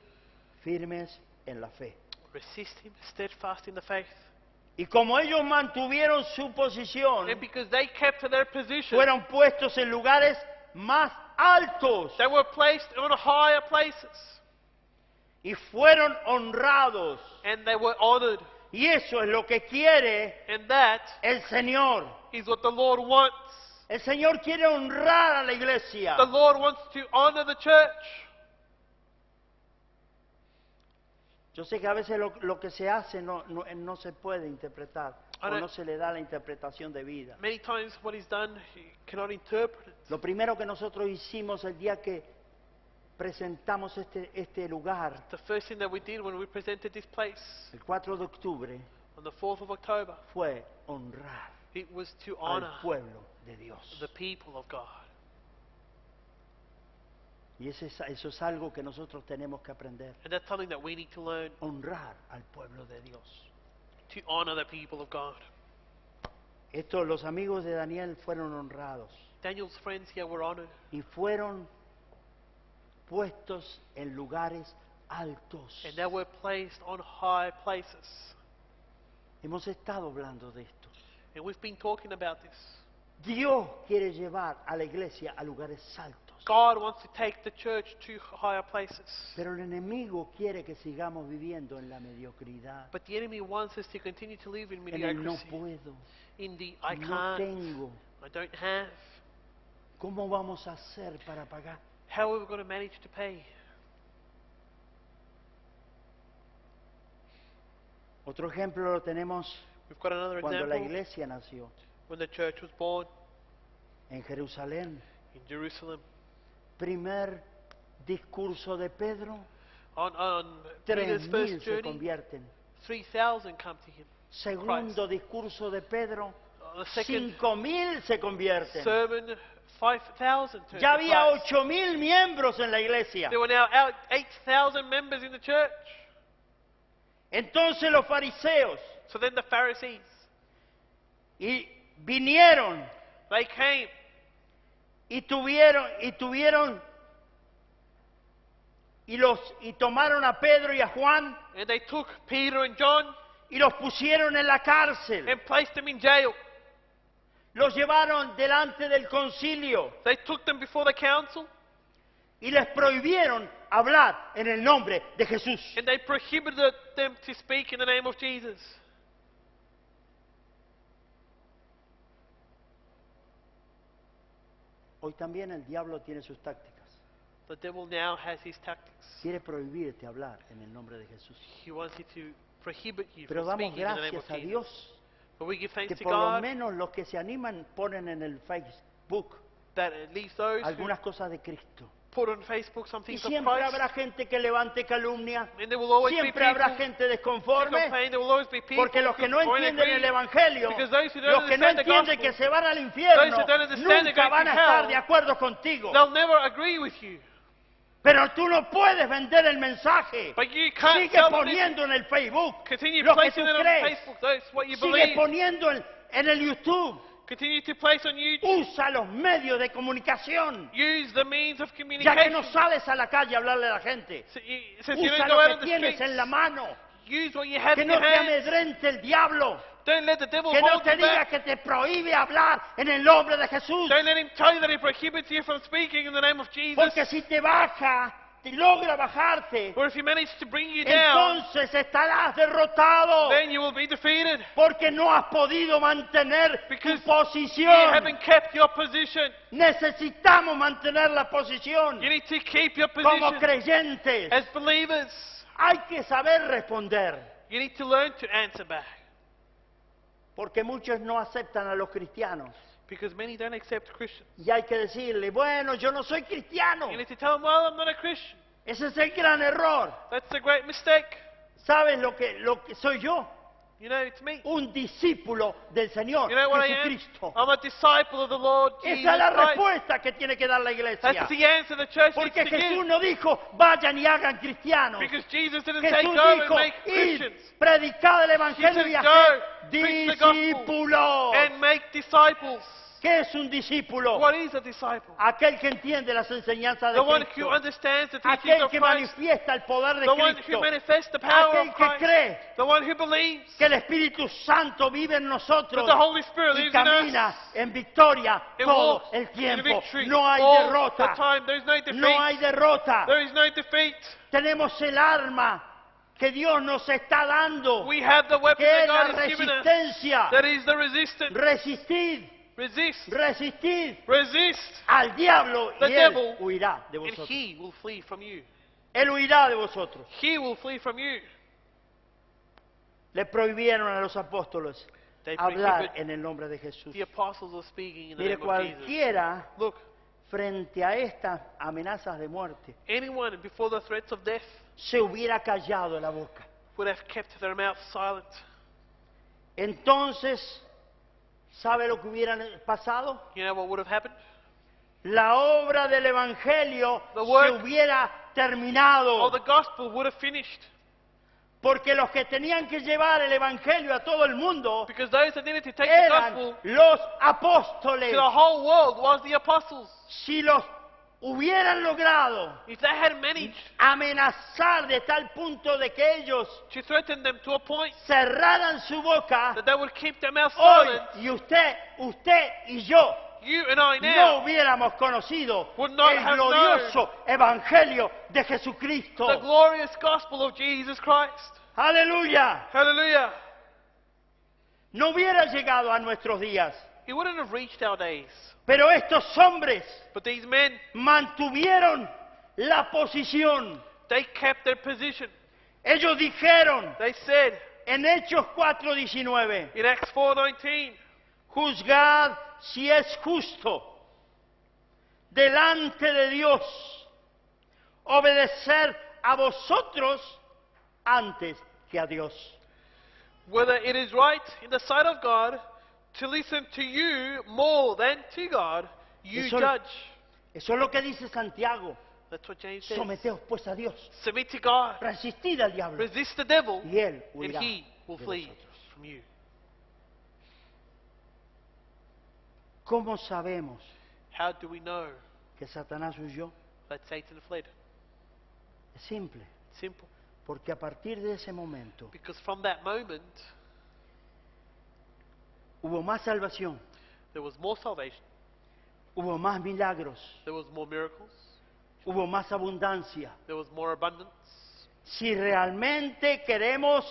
firmes en la fe. Resist him, steadfast in the faith. Y como ellos mantuvieron su posición, And because they kept to their position, fueron puestos en lugares más altos they were placed on higher places. y fueron honrados. And they were honored. Y eso es lo que quiere And that el Señor. is what the Lord wants. El Señor quiere honrar a la iglesia. The Lord wants to honor the church. Yo sé que a veces lo que se hace no se puede interpretar I o know- no se le da la interpretación debida. Many times what is done, you cannot interpret it. Lo primero que nosotros hicimos el día que presentamos este lugar, The first thing that we did when we presented this place el 4 de octubre, on the 4th of October, fue honrar it was to honor al pueblo de Dios. the people of God. Y eso es algo que nosotros tenemos que aprender. And that's something that we need to learn, Honrar al pueblo de Dios. to honor the people of God. Los amigos de Daniel fueron honrados Daniel's friends here were honored, y fueron puestos en lugares altos. and they were placed on high places. Hemos estado hablando de esto. And we've been talking about this. Dios quiere llevar a la iglesia a lugares altos. God wants to take the church to higher places. Pero el enemigo quiere que sigamos viviendo en la mediocridad. But the enemy wants us to continue to live in En el no mediocrity. puedo, In the I no can't, tengo. I don't have. ¿Cómo vamos a hacer para pagar? How are we going to manage to pay? Otro ejemplo lo tenemos We've got another cuando la example iglesia nació when the church was born en Jerusalén. in Jerusalem. Primer discurso de Pedro, On Peter's 3.000 first se journey, convierten. 3,000 come to him. Segundo discurso de Pedro, The second 5.000 se convierten. sermon, 5,000 turned Ya to había Christ. 8.000 miembros en la iglesia. There were now 8,000 members in the church. Entonces los fariseos So then the Pharisees Y vinieron They came y tomaron a Pedro y a Juan and they took Peter and John y los pusieron en la cárcel. and placed them in jail. Los llevaron delante del concilio They took them before the council y les prohibieron hablar en el nombre de Jesús. and they prohibited them to speak in the name of Jesus. Hoy también el diablo tiene sus tácticas. The devil now has his tactics. Quiere prohibirte hablar en el nombre de Jesús. He wants you to prohibit you Pero from damos speaking in the name of gracias a Jesus. Dios But we give que thanks to por lo God menos los que se animan ponen en el Facebook that at least those who algunas cosas de Cristo. put on Facebook some Y things of siempre Christ, habrá gente que levante calumnia, and there will always be siempre people habrá gente who desconforme, complain, there will always be people porque los que no who won't entienden el agree, Evangelio, because those who don't los que no understand the entienden gospel, que se van al infierno, those who don't understand nunca they're van going a to estar hell, de acuerdo contigo. they'll never agree with you. Pero tú no puedes vender el mensaje. But you can't Sigue tell them poniendo en el Facebook Continue lo que placing tú it on crees. Facebook. That's what you Sigue believe. poniendo en el YouTube. Continue to place on YouTube. Usa los medios de comunicación. Use the means of Ya que communication. no sales a la calle a hablarle a la gente. Since you Usa don't go lo out que on the tienes streets, en la mano. use what you have Que in no your te hands. amedrente el diablo. Don't let the devil Que no hold te you diga back. que te prohíbe hablar en el nombre de Jesús. Don't let him tell you that he prohibits you from speaking in the name of Jesus. Porque si te baja, te logra bajarte, Or if he managed to bring you down, entonces estarás derrotado. then you will be defeated. Porque no has podido mantener tu Because you posición. haven't kept your position. Necesitamos mantener la posición You need to keep your como position creyentes. as believers. Hay que saber responder. You need to learn to answer back. Porque muchos no aceptan a los cristianos. Because many don't accept Christians. Y hay que decirle, bueno, yo no soy cristiano. You need to tell them, well, I'm not a Christian. Ese es el gran error. That's a great mistake. ¿Sabes lo que soy yo? You know, it's me. Un discípulo del Señor You know what I am? Jesucristo. I'm a disciple of the Lord Jesus Esa es la Christ. respuesta que tiene que dar la iglesia. That's the answer the church needs Porque to Jesús give. no dijo, vayan y hagan cristianos. Because Jesus didn't say Jesús go and dijo, make id, Christians. predicad el Evangelio He y said, hacer go, preach the gospel, discípulos. And make disciples. ¿Qué es un discípulo? What is a disciple? Aquel que entiende las enseñanzas de The one who Cristo. understands the teachings Aquel of que Christ. manifiesta el poder de The one who Cristo. manifests the power Aquel of que Christ. cree The one who believes que el Espíritu Santo vive en nosotros that the Holy Spirit y lives in camina us. en victoria It todo walks el in tiempo. victory No hay all the derrota. time. There is no defeat. No hay derrota. There is no defeat. Tenemos el arma que Dios nos está dando, We have the weapon que es that la God has given us. resistencia. That is the resistance. Resistid, Resist. resistid Resist. al diablo The y él devil, huirá de And vosotros. he will flee from you. Él huirá de vosotros. He will flee from you. Le prohibieron a los apóstoles They hablar prohibit en el nombre de Jesús. the apostles of speaking in the Mire, name of Jesus. cualquiera Look, frente a estas amenazas de muerte anyone before the threats of death se hubiera callado la boca. would have kept their mouth silent. Entonces, ¿sabe lo que hubiera pasado? You know what would have happened? La obra del Evangelio The se work- hubiera Oh, terminado. the gospel would have finished. Porque los que tenían que llevar el Evangelio a todo el mundo Because those that needed to take the eran gospel los to apóstoles. the whole world was the apostles. Si los hubieran logrado If they had managed amenazar de tal punto de que ellos to threaten them to a point cerraran su boca, that they would keep their mouth hoy silent, y usted y yo you and I no now, hubiéramos conocido would not el have glorioso Evangelio de Jesucristo. the glorious gospel of Jesus Christ. Aleluya. Hallelujah. No hubiera llegado a nuestros días. It wouldn't have reached our days. Pero estos hombres But these men, mantuvieron la posición. they kept their position. Ellos dijeron They said en Hechos 4:19, in Acts 4:19, juzgad si es justo delante de Dios obedecer a vosotros antes que a Dios. whether it is right in the sight of God to listen to you more than to God, you Eso- judge. Eso es lo que dice Santiago. That's what James says. Someteos pues a Dios. Submit to God. Resistid al diablo Resist the devil, y él and huirá he will de flee vosotros. from you. ¿Cómo sabemos How do we know que Satanás huyó? that Satan fled? Es simple, It's simple. porque a partir de ese momento Because from that moment, hubo más salvación, there was more salvation, hubo más milagros, there was more miracles, hubo más abundancia. there was more abundance. Si realmente queremos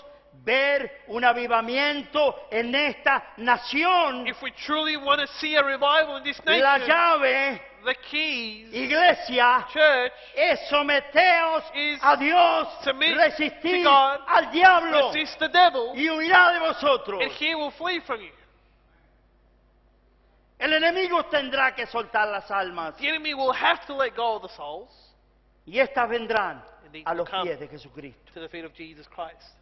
ver un avivamiento en esta nación, If we truly want to see a revival in this la nation, llave, the keys, iglesia, church, es someteos is a Dios, submit resistir to God, al diablo resist the devil, y huirá de vosotros. and he will flee from you. El enemigo tendrá que soltar las almas The enemy will have to let go of the souls y estas vendrán and these a will los come pies de Jesucristo. to the feet of Jesus Christ.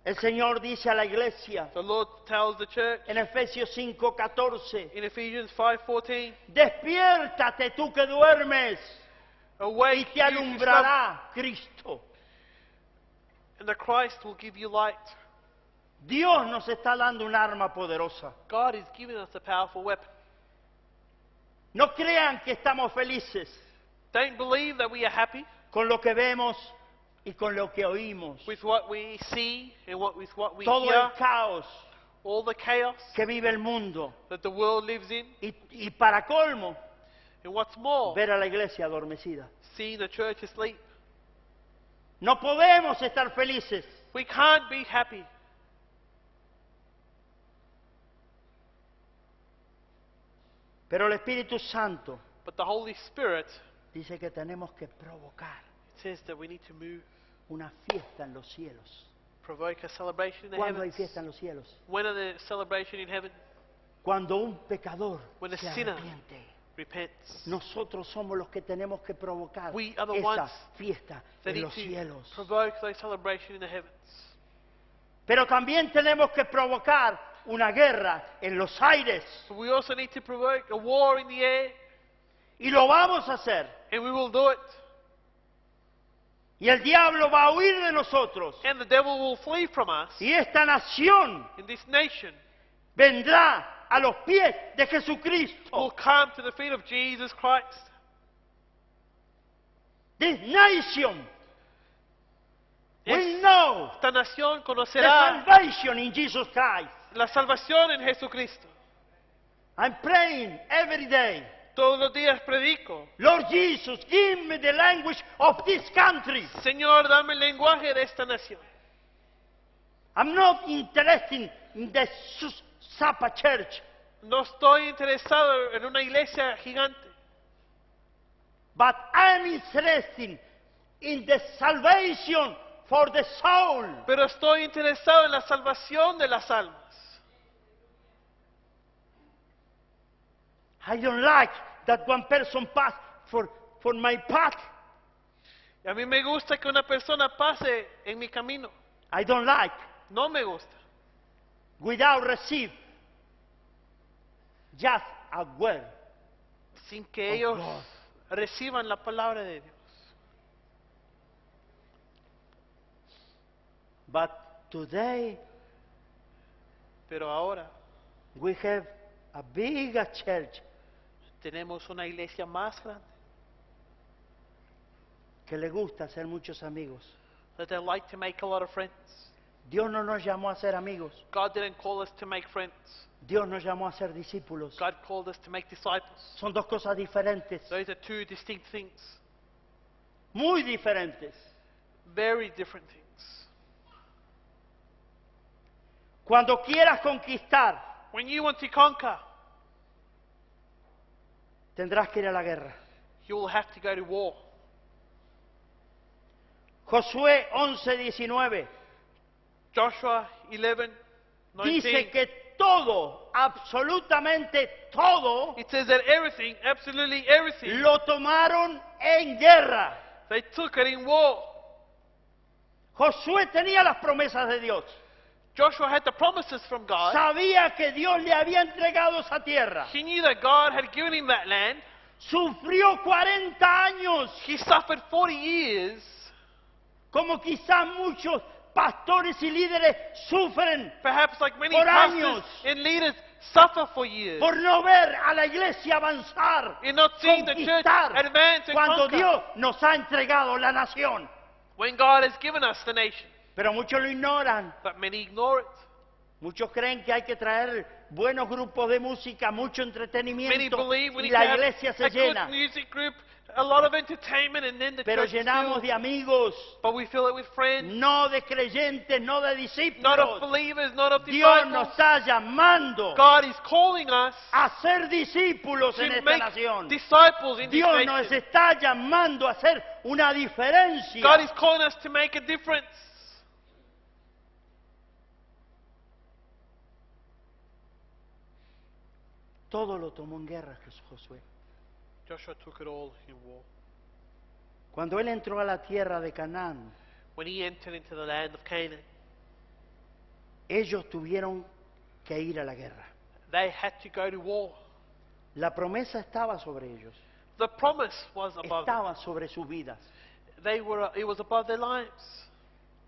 El Señor dice a la iglesia The Lord tells the church en Efesios 5:14, in Ephesians 5:14, despiértate tú que duermes y awake, te you who slumber, alumbrará Cristo. and the Christ will give you light. Dios nos está dando un arma poderosa. God is giving us a powerful weapon. No crean que estamos felices Don't believe that we are happy con lo que vemos y con lo que oímos. with what we see and with what we Todo hear, el caos all the chaos que vive el mundo. that the world lives in, Y para colmo, and what's more, ver a la iglesia adormecida. seeing the church asleep. No podemos estar felices We can't be happy. pero el Espíritu Santo But the Holy Spirit dice que tenemos que provocar says that we need to move, una fiesta en los cielos. provoke a celebration in the ¿Cuándo hay heavens. fiesta en los cielos? When are the celebration in heaven? Cuando un pecador When a se sinner arrepiente. repents. Nosotros somos los que tenemos que provocar We are the esa ones fiesta That en need los to cielos. provoke those celebration in the heavens. Pero también tenemos que provocar una guerra en los aires. But we also need to provoke a war in the air, Y lo vamos a hacer. and we will do it. Y el diablo va a huir de nosotros. And the devil will flee from us. Y esta nación And this nation vendrá a los pies de will Jesucristo. come to the feet of Jesus Christ. This nation will Es- know Esta nación the conocerá salvation in Jesus Christ. la salvación en Jesucristo. I'm praying every day. Todos los días predico: Lord Jesus, give me the language of this country. Señor, dame el lenguaje de esta nación. I'm not interested in the Sapa Church, No estoy interesado en una iglesia gigante, but I'm interested in the salvation for the soul. pero estoy interesado en la salvación de las almas. I don't like that one person pass for my path. Y a mí me gusta que una persona pase en mi camino. I don't like No me gusta. without receive just a word. Sin que Oh, ellos God. reciban la palabra de Dios. But today Pero ahora we have a bigger church tenemos una iglesia más grande, que le gusta hacer muchos amigos. that they like to make a lot of friends. Dios no nos llamó a ser amigos. God didn't call us to make friends. Dios nos llamó a ser discípulos. God called us to make disciples. Son dos cosas diferentes, Those are two distinct things, muy diferentes. very different things. Cuando quieras conquistar, When you want to conquer, tendrás que ir a la guerra. you will have to go to war. Josué 11:19 Joshua 11:19. dice que todo, absolutamente todo, It says that everything, absolutely everything, lo tomaron en guerra. they took it in war. Josué tenía las promesas de Dios. Joshua had the promises from God. Sabía que Dios le había entregado esa tierra. He knew that God had given him that land. Sufrió 40 años, He suffered 40 years, como quizás muchos pastores y líderes sufren perhaps like many por pastors años. and leaders suffer for years por no ver a la iglesia avanzar, in not seeing the church conquistar, advance and cuando conquer Dios nos ha entregado la nación. when God has given us the nation. Pero muchos lo ignoran. But many ignore it. Muchos creen que hay que traer buenos grupos de música, mucho Many entretenimiento believe we y need to la have iglesia se a good llena. music group, a lot of entertainment, and then the Pero church is llenamos filled. de amigos, But we fill it with friends, no de creyentes, no de not of discípulos. believers, not of Dios nos disciples. está llamando God is calling us a ser discípulos en to esta make nación. disciples in this Dios nos nation. está llamando a hacer una diferencia. God is calling us to make a difference. Todo lo tomó en guerra Josué. Joshua took it all in war. Cuando él entró a la tierra de Canaán, When he entered into the land of Canaan, ellos tuvieron que ir a la guerra. they had to go to war. La promesa estaba sobre ellos, The promise was above them. estaba sobre sus vidas. It was above their lives.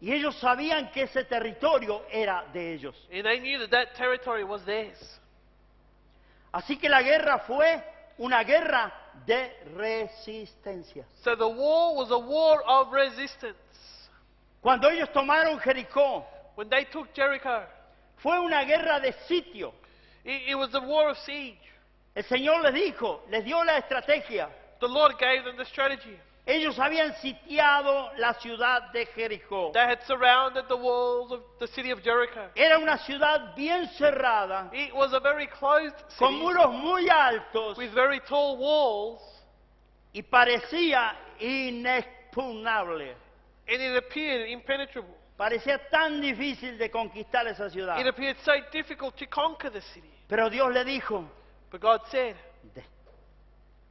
Y ellos sabían que ese territorio era de ellos. And they knew that that territory was theirs. Así que la guerra fue una guerra de resistencia. So the war was a war of resistance. Cuando ellos tomaron Jericó, When they took Jericho, fue una guerra de sitio. it was a war of siege. El Señor les dijo, les dio la estrategia. The Lord gave them the strategy. Ellos habían sitiado la ciudad de Jericó. They had surrounded the walls of the city of Jericho. Era una ciudad bien cerrada, It was a very closed con city muros muy altos with very tall walls, y parecía inexpugnable. and it appeared impenetrable. Parecía tan difícil de conquistar esa ciudad. It appeared so difficult to conquer the city. Pero Dios le dijo, But God said,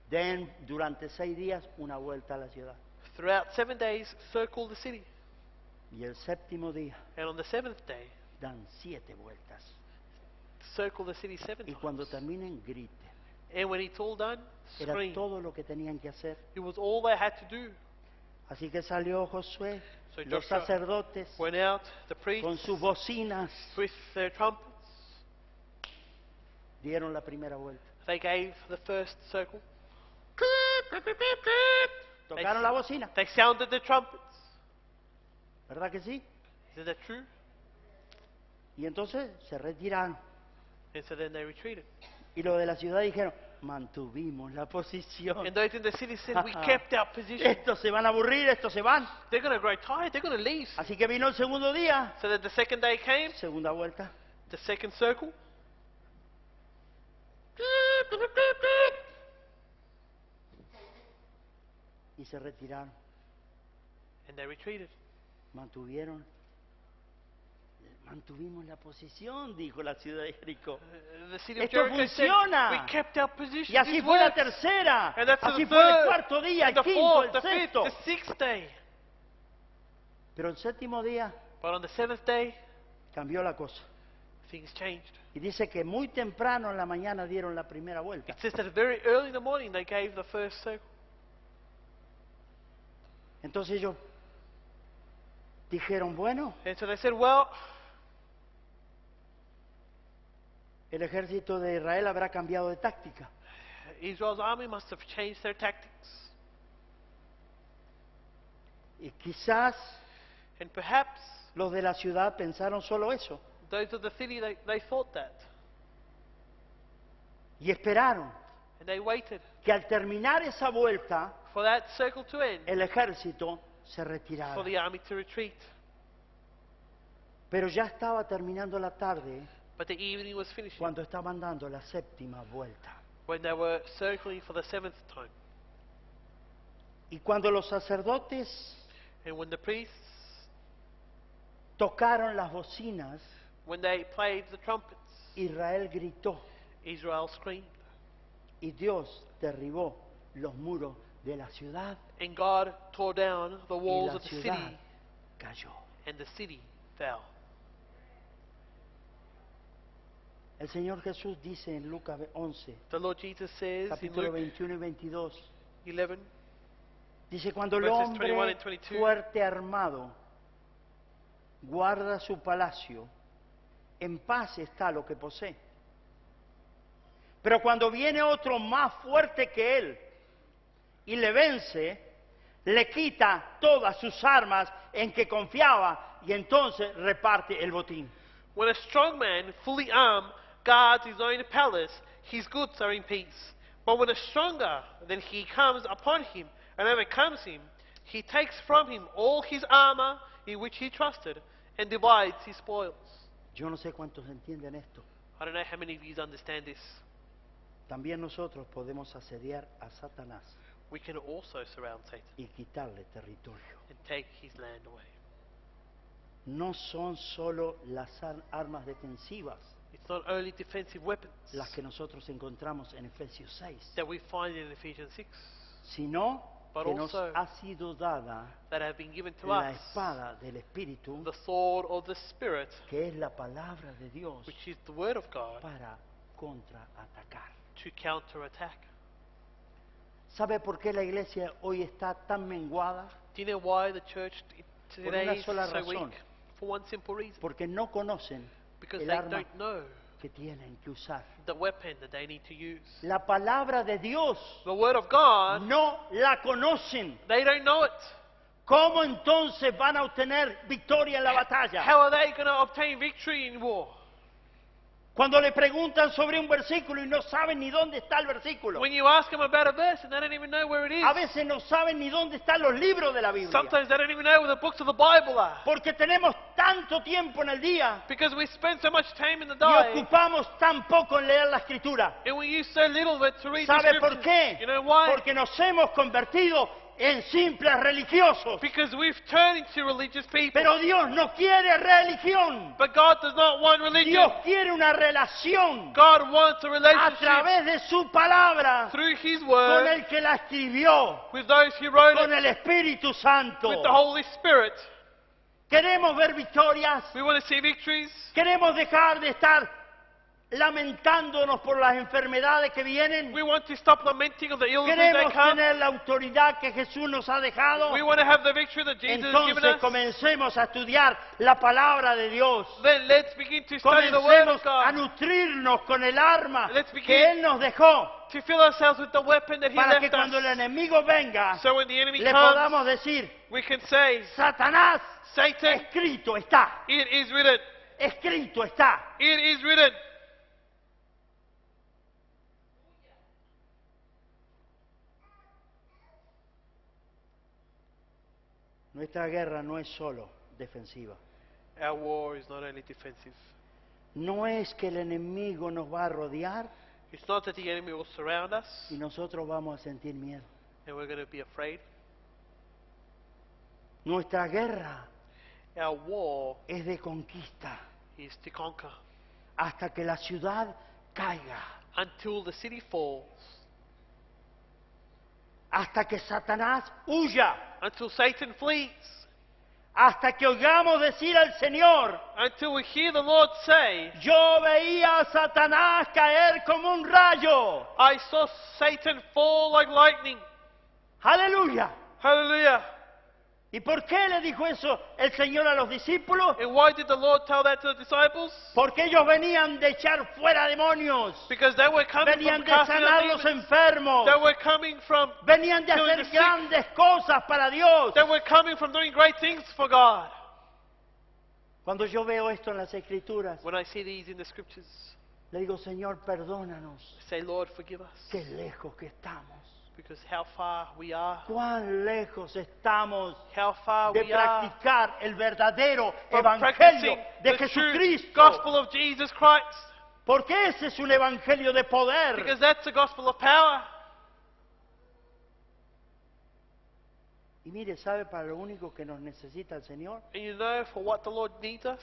den durante 6 días una vuelta a la ciudad. throughout 7 days, circle the city. Y el séptimo día And on the 7th day, dan 7 vueltas. circle the city 7 Y cuando times. terminen, griten. And when it's all done, Era scream. todo lo que tenían que hacer. It was all they had to do. Así que salió Josué, So los Joshua sacerdotes, went out, the con priests, sus bocinas, with their trumpets. dieron la primera vuelta. They gave the first circle. Tocaron la bocina, They sounded the trumpets. ¿verdad que sí? Isn't that true? Y entonces se retiraron. And so then they retreated. Y los de la ciudad dijeron, mantuvimos la posición. And those in the city said, we kept our position. Estos se van a aburrir, estos se van. They're going to grow tired. They're going to leave. Así que vino el segundo día, So that the second day came, segunda vuelta. the second circle. Y se retiraron, And they retreated. mantuvimos la posición, dijo la ciudad de Jericó. The city of Esto Jericho funciona. said, we kept our position. Y así This fue la works. tercera, And that's así the fue el third, cuarto día, el the quinto, fourth, el the fifth, sexto. the sixth day. Pero el séptimo día But on the seventh day, cambió la cosa. things changed. Y dice que muy temprano en la mañana dieron la primera vuelta. It says that very early in the morning they gave the first circle. Entonces ellos dijeron, bueno, And so they said, well, el ejército de Israel habrá cambiado de táctica. Israel's army must have changed their tactics. Y quizás And perhaps los de la ciudad pensaron solo eso. those of the city, they thought that. Y esperaron And they waited que al terminar esa vuelta, for that circle to end, el ejército se retirara. for the army to retreat. Pero ya estaba terminando la tarde But the evening was finishing cuando estaban dando la séptima vuelta. when they were circling for the seventh time. Y cuando los sacerdotes And when the priests, tocaron las bocinas, when they played the trumpets, Israel gritó Israel screamed. y Dios derribó los muros de la ciudad And God tore down the y walls la of the ciudad city, cayó. and the city fell. El Señor Jesús dice en Lucas 11, The Lord Jesus says in capítulo Luke 21 y 22, 11, dice, cuando el Verses hombre 21 and 22. fuerte armado guarda su palacio, en paz está lo que posee. Pero cuando viene otro más fuerte que él y le vence, le quita todas sus armas en que confiaba y entonces reparte el botín. When a strong man, fully armed, guards his own palace, his goods are in peace. But when a stronger than he comes upon him and overcomes him, he takes from him all his armor in which he trusted and divides his spoils. Yo no sé cuántos entienden esto. I don't know how many of you understand this. También nosotros podemos asediar a Satanás We can also surround Satan y quitarle territorio. and take his land away. No son solo las armas defensivas It's not only defensive weapons las que nosotros encontramos en Efesios 6, that we find in Ephesians 6 sino But que nos also ha sido dada that have been given to la us, espada del Espíritu, the sword of the Spirit, que es la palabra de Dios, which is the word of God, para contraatacar. to counterattack. ¿Sabe por qué la iglesia hoy está tan menguada? Do you know why the church today una is sola so razón. weak? For one simple reason. Porque no conocen Because el they arma don't know que tienen que usar. the weapon that they need to use. La palabra de Dios The word of God, no la conocen. they don't know it. ¿Cómo entonces van a obtener victoria en la batalla? How are they going to obtain victory in war? Cuando le preguntan sobre un versículo y no saben ni dónde está el versículo. When you ask them about a verse and they don't even know where it is. A veces no saben ni dónde están los libros de la Biblia. Sometimes they don't even know where the books of the Bible are. Porque tenemos tanto tiempo en el día Because we spend so much time in the y day ocupamos tan poco en leer la Escritura. and we use so little of it to read the ¿Sabe por scriptures. qué? You know why? Porque nos hemos convertido en simples religiosos. Because we've turned into religious people. Pero Dios no quiere religión. But God does not want religion. Dios quiere una relación God wants a a relationship través de su palabra through His con Word el que la escribió, with those who wrote con it, el Espíritu Santo. with the Holy Spirit. Queremos ver victorias. We want to see victories. Queremos dejar de estar lamentándonos por las enfermedades que vienen. We want to stop lamenting of the illnesses that Queremos come. tener la autoridad que Jesús nos ha dejado. We want to have the victory that Jesus has given Entonces us. comencemos a estudiar la palabra de Dios. Then let's begin to study the Word Comencemos of a God nutrirnos con el arma Let's begin que Él nos dejó to fill ourselves with the weapon that He para que left cuando el us. enemigo venga So when the enemy le comes, podamos decir, we can say, Satanás, Satan, escrito está, it is written. escrito está. It is written. Nuestra guerra no es solo defensiva. Our war is not only defensive. No es que el enemigo nos va a rodear It's not that the enemy will surround us y nosotros vamos a sentir miedo. and we're going to be afraid. Nuestra guerra Our war es de conquista is to conquer hasta que la ciudad caiga, until the city falls, hasta que Satanás huya, until Satan flees, hasta que oigamos decir al Señor, until we hear the Lord say, yo veía a Satanás caer como un rayo. I saw Satan fall like lightning. Aleluya. Hallelujah. ¿Y por qué le dijo eso el Señor a los discípulos? And why did the Lord tell that to the disciples? Porque ellos venían de echar fuera demonios, Because they were coming venían from de casting sanar out los demons. enfermos, They were coming from venían de healing hacer the sick. grandes cosas para Dios. They were coming from doing great things for God. Cuando yo veo esto en las Escrituras, When I see these in the scriptures, le digo, Señor, perdónanos, I say, Lord, forgive us. qué lejos que estamos, Because how far we are, cuán lejos estamos how far de we are practicar el verdadero from evangelio practicing de the true Jesucristo. gospel of Jesus Christ. Porque ese es un evangelio de poder. Because that's the gospel of power. Y mire, ¿sabe para lo único que nos necesita el Señor? And you know for what the Lord needs us?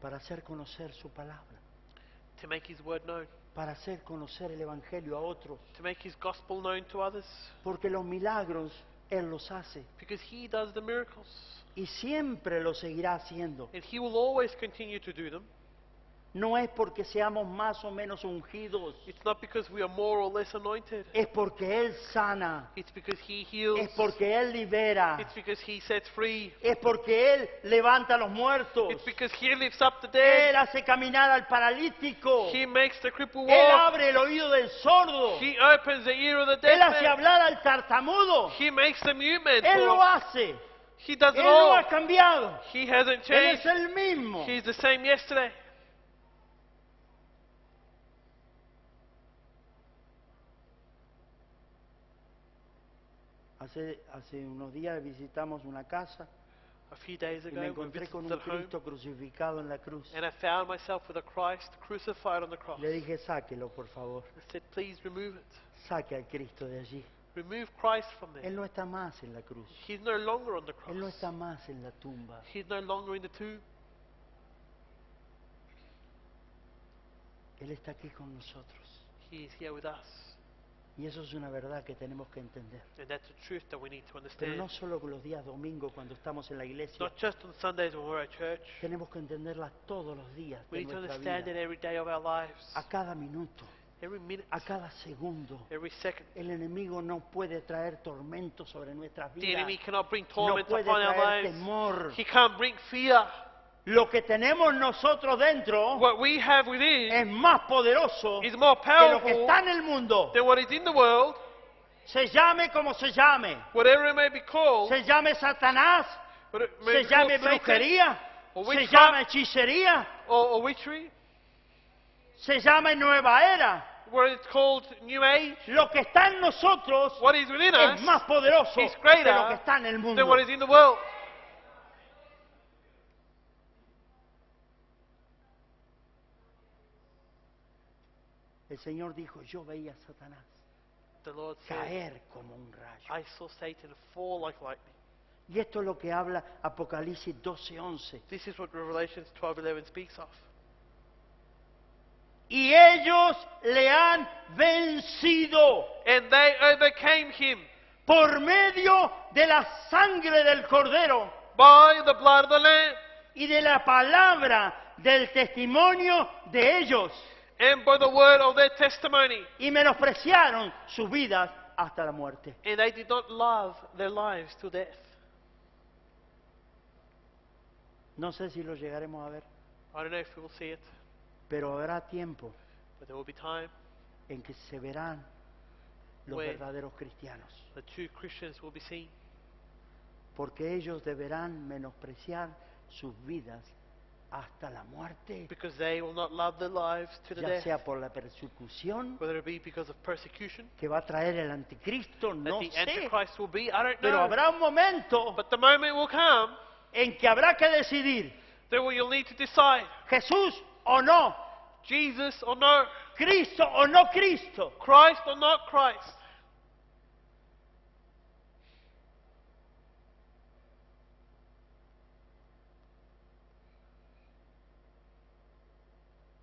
Para hacer conocer su palabra, To make His word known. para hacer conocer el evangelio a otros. To make His gospel known to others. Porque los milagros Él los hace Because He does the miracles. y siempre lo seguirá haciendo. And He will always continue to do them. no es porque seamos más o menos ungidos, It's not because we are more or less anointed. es porque Él sana, It's because He heals. es porque Él libera, It's because He sets free. es porque Él levanta a los muertos, It's because He lifts up the Él dead. hace caminar al paralítico, He makes the cripple Él walk. abre el oído del sordo, He opens the ear of the Él deaf hace man. hablar al tartamudo, He makes the mute man Él lo talk. hace, He does it Él no all. ha cambiado, He hasn't Él es changed. el mismo. He's the same yesterday. Hace unos días visitamos una casa A few days y me ago, we encontré con visited un a home, Cristo crucificado en la cruz. and I found myself with a Christ crucified on the cross. Le dije, sáquelo, por favor. I said, please remove it. Saque al Cristo de allí. Remove Christ from there. Él no está más en la cruz. He's no longer on the Él no cross. está más en la tumba. He's no longer in the tomb. Él está aquí con nosotros. He is here with us. Y eso es una verdad que tenemos que entender. And that's a truth that we need to Pero understand. no solo los días domingos cuando estamos en la iglesia. Not just on Sundays when we're at church. Tenemos que entenderla todos los días We de need to nuestra understand it vida. every day of our lives. A cada minuto, Every minute. a cada segundo. Every second. El enemigo no puede traer tormentos sobre nuestras The vidas. enemy cannot bring No torment puede upon our traer lives. temor. He can't bring fear. Lo que tenemos nosotros dentro What we have within es más poderoso is more que lo que powerful está en el mundo. than what is in the world, Se llame como se llame. whatever it may be called, Se llame Satanás, what it may se be called llame Satan, brujería, or se witchcraft, llame hechicería, or witchery, se llame nueva era. what it's called New Age. Lo que está en nosotros What is within es us más poderoso is que greater lo que está en el than mundo. what is in the world. El Señor dijo, yo veía a Satanás The Lord said, caer como un rayo. I saw Satan fall like lightning. Y esto es lo que habla Apocalipsis 12:11. This is what Revelations 12:11 speaks of. Y ellos le han vencido And they overcame him por medio de la sangre del Cordero by the blood of the Lamb y de la palabra del testimonio de ellos. and by the word of their testimony. Y menospreciaron sus vidas hasta la muerte. And they did not love their lives to death. No sé si lo llegaremos a ver, I don't know if we will see it, pero habrá tiempo but there will be time en que se verán los When- verdaderos cristianos. the true Christians will be seen. Porque ellos deberán menospreciar sus vidas hasta la muerte, Because they will not love their lives to the ya death, sea por la persecución whether it be because of persecution que va a traer el anticristo, that no the sé. Antichrist will be. I don't Pero know. habrá un momento But the moment will come en que habrá que decidir that you'll need to decide Jesús o no, Jesus or no, Cristo o no Cristo. Christ or not Christ.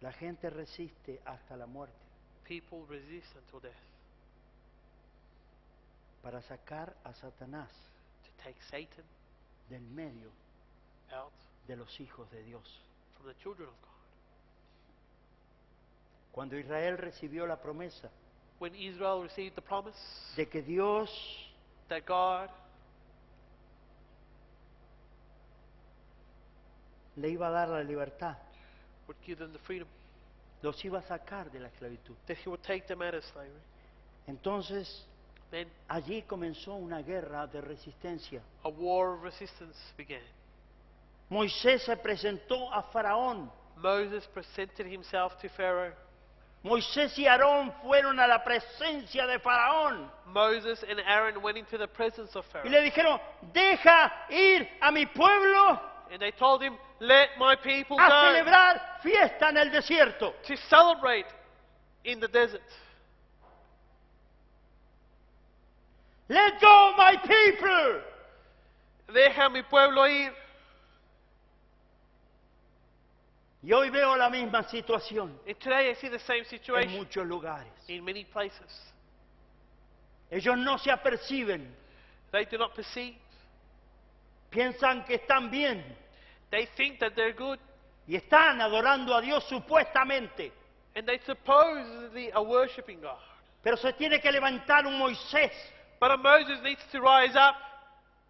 La gente resiste hasta la muerte People resist until death para sacar a Satanás to take Satan del medio out de los hijos de Dios. from the children of God. Cuando Israel recibió la promesa When Israel received the promise de que Dios that God le iba a dar la libertad, would give them the freedom, los iba a sacar de la esclavitud. that He would take them out of slavery, Entonces then allí comenzó una guerra de resistencia. a war of resistance began. Moisés se presentó a Faraón. Moses presented himself to Pharaoh. Moisés y Aarón fueron a la presencia de Faraón Moses and Aaron went into the presence of y Pharaoh. le dijeron, deja ir a mi pueblo And they told him, let my people a go celebrar fiesta en el desierto. to celebrate in the desert. Let go my people. Deja mi pueblo ir. Y hoy veo la misma situación And today I see the same en situation muchos lugares. in many places. Ellos no se aperciben, They do not perceive. piensan que están bien, They think that they're good, Y están adorando a Dios supuestamente. And they supposedly are worshipping God. Pero se tiene que levantar un Moisés But a Moses needs to rise up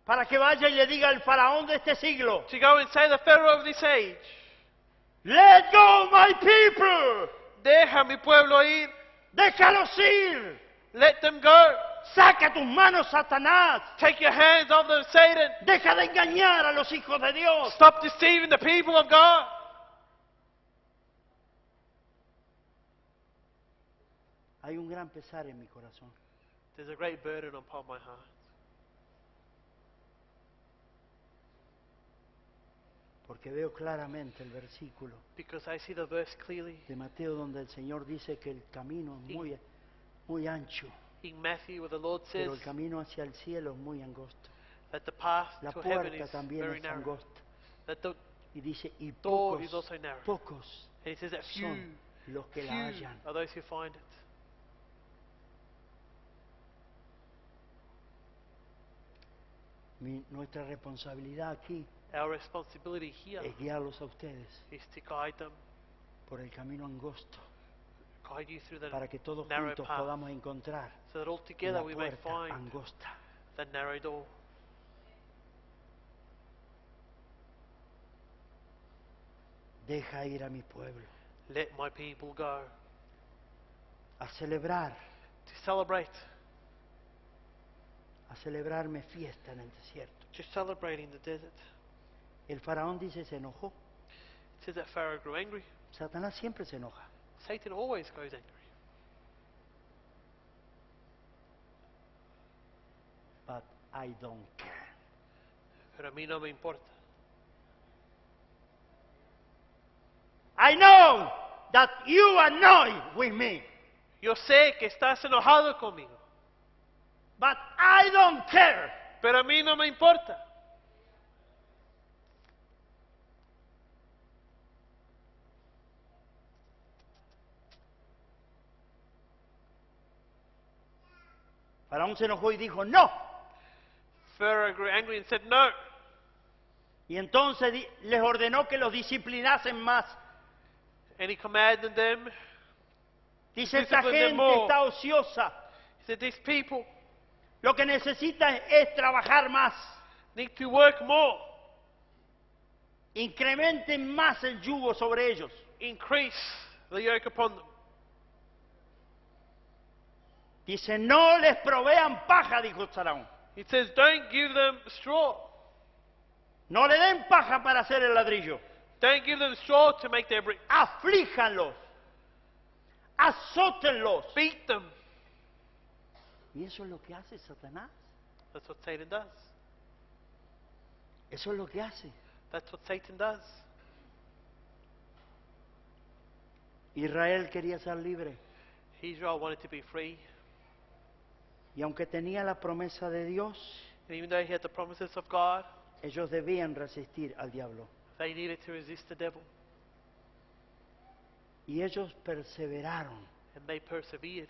para que vaya y le diga al faraón de este siglo, to go and say to the Pharaoh of this age, let go my people, deja mi pueblo ir, déjalos ir, let them go. saca tus manos, Satanás, Take your hands off them, Satan. deja de engañar a los hijos de Dios. Stop deceiving the people of God. Hay un gran pesar en mi corazón, There's a great burden upon my heart. porque veo claramente el versículo Because I see the verse clearly de Mateo donde el Señor dice que el camino es muy ancho, in Matthew where the Lord says pero el camino hacia el cielo es muy angosto. that the path La to heaven puerta is también very es narrow. angosta. That the Y dice, y door is also narrow. pocos And it says that few son los que la hallan. are those who find it. Nuestra responsabilidad aquí Our responsibility here es guiarlos a ustedes is to guide them, por el camino angosto, guide you through the para que todos narrow juntos path, podamos encontrar so that all together la we may puerta find angosta. the narrow door. Deja ir a mi pueblo Let my people go. a celebrar, To celebrate mi fiesta en el desierto. to celebrate in the desert. El faraón dice se enojó. It says that Pharaoh grew angry. Satanás siempre se enoja. Satan always goes angry. But I don't care. Pero a mí no me importa. I know that you annoy with me, Yo sé que estás enojado conmigo, but I don't care. pero a mí no me importa. Faraón se enojó y dijo no. Pharaoh grew angry and said no. Y entonces les ordenó que los disciplinasen más. And he commanded them. Dice, esta Discipline them gente more. está ociosa. He said these people Lo que necesita es trabajar más. need to work more. Incrementen más el yugo sobre ellos. Increase the yoke upon them. Dice, no les provean paja, dijo Faraón. He says don't give them straw. No le den paja para hacer el ladrillo. Don't give them straw to make their bricks. Aflíjanlos. Azótenlos. Beat them. Y eso es lo que hace Satanás. That's what Satan does. Eso es lo que hace. That's what Satan does. Israel quería ser libre. Israel wanted to be free. Y aunque tenía la promesa de Dios, And even though he had the promises of God, ellos debían resistir al diablo. they needed to resist the devil. Y ellos perseveraron. And they persevered.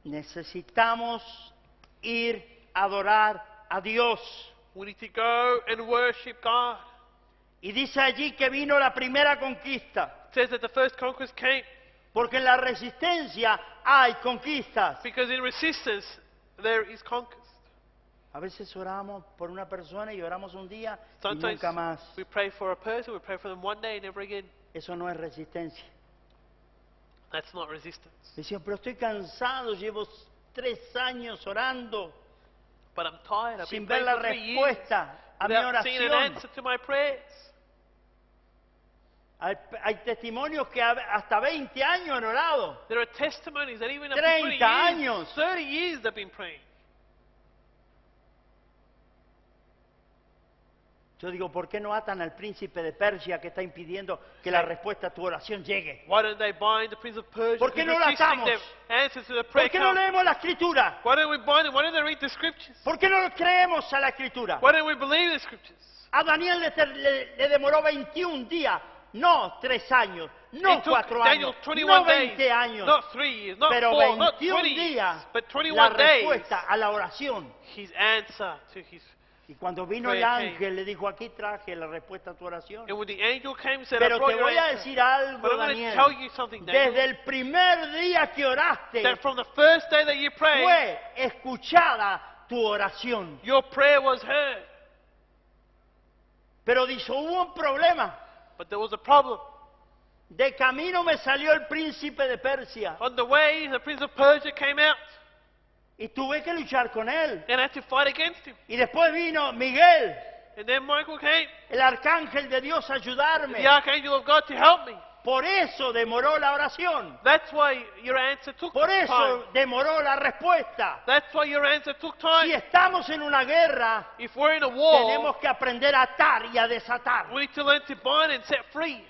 Necesitamos ir a adorar a Dios. We need to go and worship God. Y dice allí que vino la primera conquista. It says that the first conquest came Porque en la resistencia hay conquistas. because in resistance there is conquest. A veces oramos por una persona y oramos un día y Sometimes nunca más. we pray for a person, we pray for them one day and never again. Eso no es resistencia. That's not resistance. Decía, pero estoy cansado, llevo 3 años orando But I'm tired. I've sin been ver praying la for 3 years respuesta a mi without seeing an oración. answer to my prayers. Hay testimonios que hasta 20 años han orado. There are testimonies that even after 30 20 años. years, 30 years they've been praying. Yo digo, ¿por qué no atan al príncipe de Persia que está impidiendo que la respuesta a tu oración llegue? Why don't they bind the prince of Persia ¿Por qué who's no lo resisting atamos? them answers to the ¿Por prayer qué no council? leemos la escritura? Why don't we bind them? Why don't they read the scriptures? ¿Por qué no creemos a la escritura? Why don't we believe the scriptures? A Daniel le demoró 21 días, no 3 años, no It took 4 Daniel años, 21 no days, 20 años, not 3 years, not pero 4, not 21 20 years, días but la 21 days. respuesta a la oración. His answer to his Y cuando vino el prayer came. ángel, le dijo, aquí traje la respuesta a tu oración. And when the angel came and said, I Pero brought te your voy a answer. decir But algo, I'm going to Daniel. tell you something, Desde Daniel. el primer día que oraste, That from the first day that you prayed, fue escuchada tu oración. your prayer was heard. Pero dice, hubo un problema. But there was a problem. De camino me salió el príncipe de Persia On the way, the prince of Persia came out, y tuve que luchar con él. and I had to fight against him. Y después vino Miguel, And then Michael came, el arcángel de Dios, a ayudarme. the archangel of God, to help me. Por eso demoró la oración. That's why your answer took Por time. eso demoró la respuesta. That's why your answer took Si time. estamos en una guerra, If we're in a war, tenemos que aprender a atar y a desatar. we need to learn to bind and set free.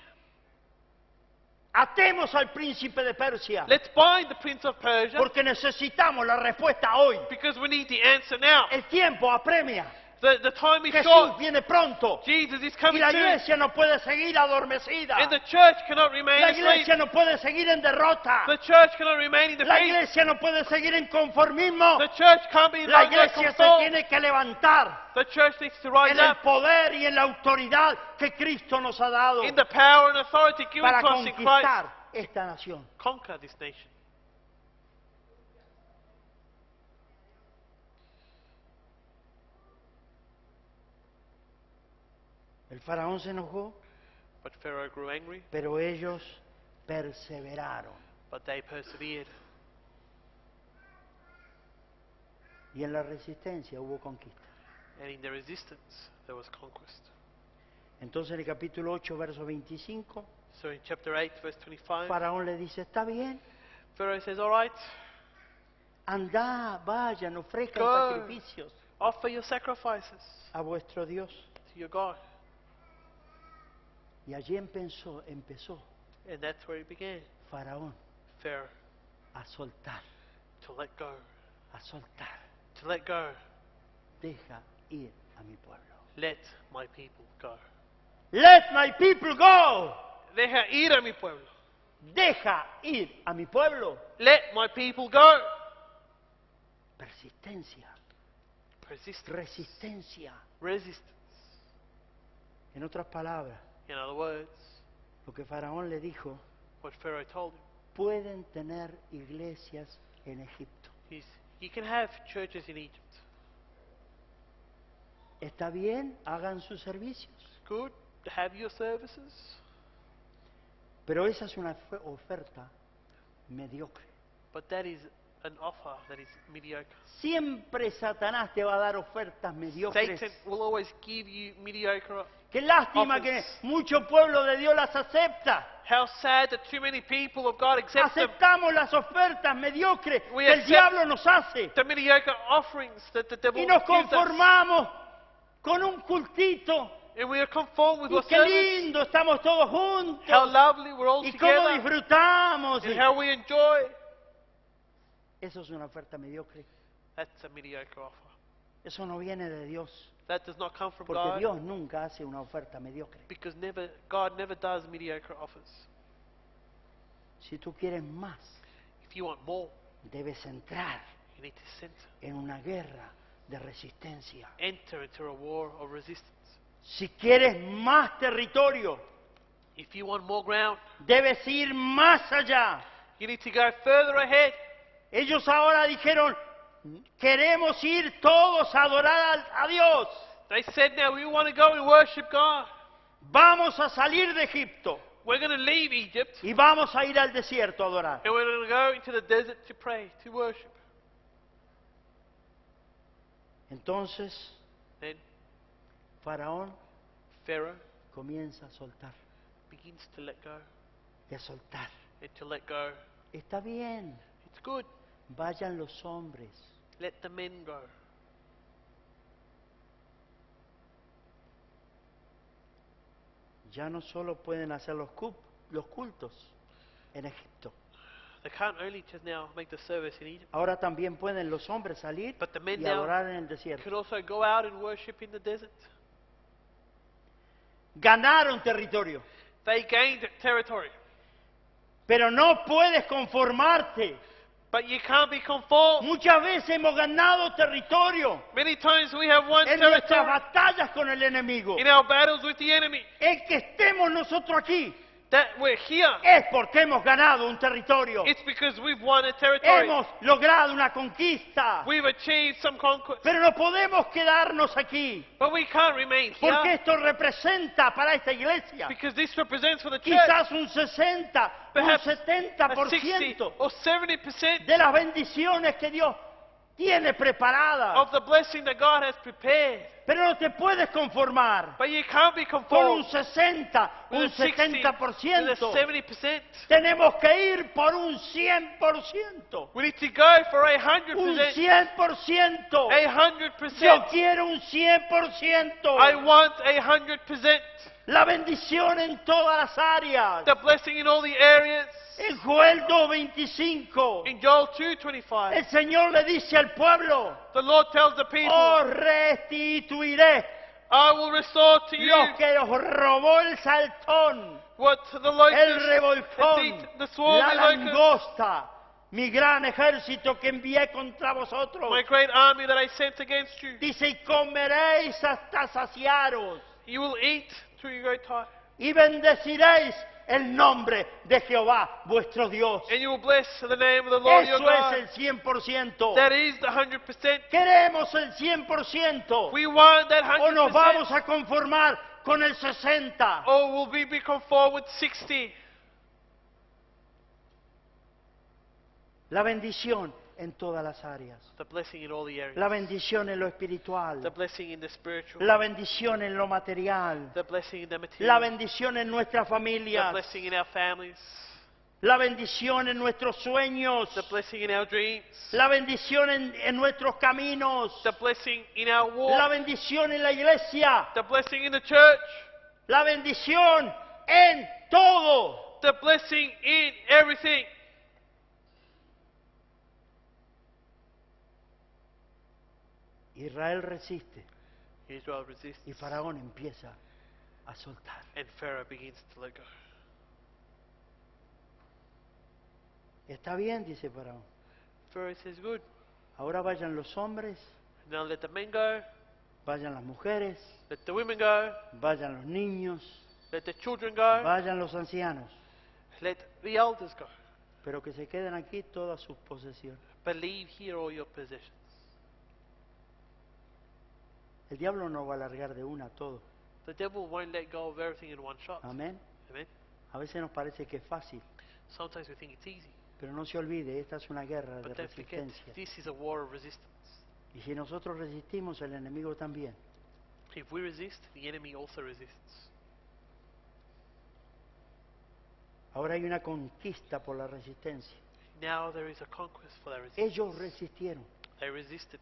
Atemos al príncipe de Persia, Let's bind the prince of Persia, porque necesitamos la respuesta hoy. because we need the answer now. El tiempo apremia. The time is Jesús short. viene pronto. Jesus is Y coming la soon. iglesia no puede seguir adormecida. And the church cannot remain La asleep. iglesia no puede seguir en derrota. The church cannot remain in La defeat. iglesia no puede seguir en conformismo. The church can't be La like iglesia se conformed. tiene que levantar The church needs to rise en el up poder y en la autoridad que Cristo nos ha dado in the power and authority given para to us in Christ. conquistar esta nación. Conquer this nation. El faraón se enojó, But Pharaoh grew angry, pero ellos perseveraron. but they persevered. Y en la resistencia hubo conquista. And in the resistance, there was conquest. Entonces en el capítulo 8, verso 25, So in chapter 8, verse 25, Faraón le dice, está bien, Pharaoh says, all right, andá, vayan, ofrezcan Go. sacrificios offer your sacrifices a vuestro Dios. to your God. Y allí empezó And that's where it began. Faraón Pharaoh, a soltar, to let go, a soltar. to let go. Deja ir a mi pueblo. Let my people go. Let my people go. Deja ir a mi pueblo. Deja ir a mi pueblo. Let my people go. Persistencia, Persistence. resistencia. Resistance. En otras palabras, In other words, lo que Faraón le dijo, what Pharaoh told him pueden tener iglesias en Egipto. is, you can have churches in Egypt. ¿Está bien? Hagan sus servicios. Good to have your services. Pero esa es una oferta mediocre. But that is an offer that is mediocre. Siempre Satanás te va a dar ofertas mediocres. Satan will always give you mediocre. Qué lástima que offers. mucho pueblo de Dios las acepta. How sad that too many people of God accept Aceptamos las ofertas mediocres We que el accept- diablo nos hace. the mediocre offerings that the devil Y nos gives us. conformamos con un cultito. And we are conformed with Y what qué service. lindo, estamos todos juntos. How lovely we're all Y cómo together. disfrutamos. And how we enjoy. Eso es una oferta mediocre. That's a mediocre offer. Eso no viene de Dios. That does not come from Porque God. Dios nunca hace una oferta mediocre. Because God never does mediocre offers. Si tú quieres más, If you want more, debes entrar you need to center. en una guerra de resistencia. Enter into a war of resistance. Si quieres más territorio, If you want more ground, debes ir más allá. you need to go further ahead. Ellos ahora dijeron, queremos ir todos a adorar a Dios. They said, now we want to go and worship God. Vamos a salir de Egipto We're going to leave Egypt y vamos a ir al desierto a adorar. and we're going to go into the desert to pray, to worship. Entonces, Then Faraón Pharaoh comienza a soltar begins to let go y a soltar. and to let go. Está bien, It's good. vayan los hombres. Let the men go. Ya no solo pueden hacer los cultos en Egipto. They can't only just now make the service in Egypt, Ahora también pueden los hombres salir but the men y now adorar en el desierto. could also go out and worship in the desert. Ganaron territorio, They gained territory, pero no puedes conformarte But you can't be conformed. Muchas veces hemos ganado territorio Many times we have won en nuestras territory batallas con el enemigo. in our battles with the enemy. El que estemos nosotros aquí That we're here, es porque hemos ganado un territorio. it's because we've won a territory. Hemos logrado una conquista. We've achieved some conquest. Pero no podemos quedarnos aquí, But we can't remain porque here esto representa para esta iglesia because this represents for the church quizás un 60, un perhaps a 60 70% or 70% de las bendiciones que Dios tiene preparadas. of the blessing that God has prepared. Pero no te puedes conformar But you can't be con un conformed 60, with un a 60, with 70%. a 70%. Tenemos que ir por un 100%. We need to go for Un 100%. 100%. 100%. Yo quiero un 100%. I want 100%. La bendición en todas las áreas. The blessing in all the areas. En Joel 2:25, In Joel 2:25, el Señor le dice al pueblo: the Lord tells the people, os restituiré I will restore to you lo que os robó el saltón, what the el locust, the revolcón, thief, the swarm, la the locust, langosta, mi gran ejército que envié contra vosotros. my great army that I sent against you. Dice: y comeréis hasta saciaros You will eat till you grow tired. y bendeciréis el nombre de Jehová vuestro Dios. And you will bless the name of the Lord your Eso God. es el 100%. That is the 100%. Queremos el 100%. We want that O nos 100%. vamos a conformar con el 60. Or will we be conformed with 60? La bendición en todas las áreas. The blessing in all the areas. La bendición en lo espiritual. The blessing in the spiritual. La bendición en lo material. The blessing in the La material. bendición en nuestras The familias. blessing in our families. La bendición en nuestros sueños. The blessing in our dreams. La bendición en nuestros caminos. The blessing in our La walk. bendición en la iglesia. The blessing in the church. La bendición en todo. The blessing in everything. Israel resiste Israel resists. y Faraón empieza a soltar. And Pharaoh begins to let go. Está bien, dice Faraón. Pharaoh says, good. Ahora vayan los hombres, Now let the men go. vayan las mujeres, Let the women go. vayan los niños, Let the children go. vayan los ancianos, Let the elders go. pero que se queden aquí todas sus posesiones. But leave here all your possessions. El diablo no va a largar de una todo. The devil won't let go of everything in one shot. Amén. Amen. A veces nos parece que es fácil, Sometimes we think it's easy. pero no se olvide, esta es una guerra de But don't forget, resistencia. this is a war of resistance. Y si nosotros resistimos, el enemigo también. If we resist, the enemy also resists. Ahora hay una conquista por la resistencia. Now there is a conquest for that resistance. Ellos resistieron They resisted.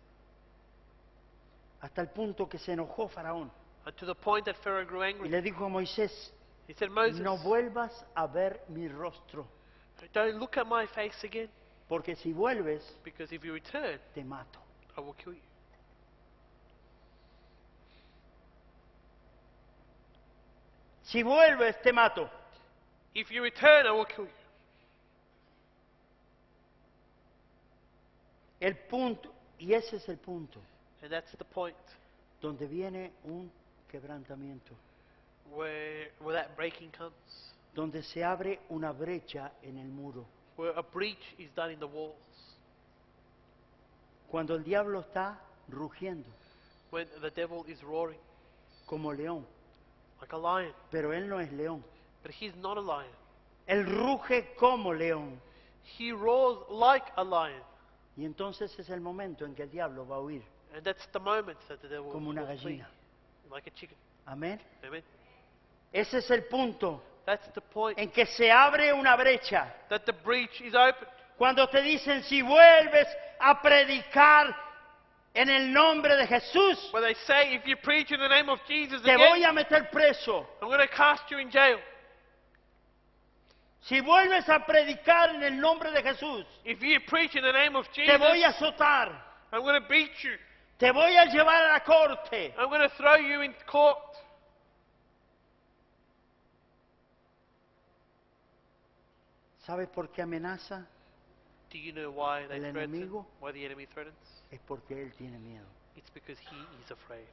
hasta el punto que se enojó Faraón And to the point that Pharaoh grew y angry. le dijo a Moisés: He said, Moses, no vuelvas a ver mi rostro, don't look at my face again, porque si vuelves, because if you return, te mato. I will kill you. Si vuelves, te mato. If you return, I will kill you. El punto, y ese es el punto, And that's the point donde viene un quebrantamiento, where that breaking comes, donde se abre una brecha en el muro. where a breach is done in the walls. Cuando el diablo está rugiendo When the devil is roaring como león, like a lion, pero él no es león. but he's not a lion. Él ruge como león. He roars like a lion. Y entonces es el momento en que el diablo va a huir And that's the moment that the devil como una will flee, gallina. like a chicken. Amén. Amen. Ese es el punto That's the point, en que se abre una brecha. that the breach is open. Cuando te dicen: si vuelves a predicar en el nombre de Jesús, Where they say, if you preach in the name of Jesus te voy again, a meter preso. I'm going to cast you in jail. Si vuelves a predicar en el nombre de Jesús, If you preach in the name of te voy a Jesus, azotar. I'm going to beat you. Te voy a llevar a la corte. I'm going to throw you in court. ¿Sabes por qué amenaza? Do you know why they El threaten? enemigo Why the enemy threatens? es porque él tiene miedo. It's because he is afraid.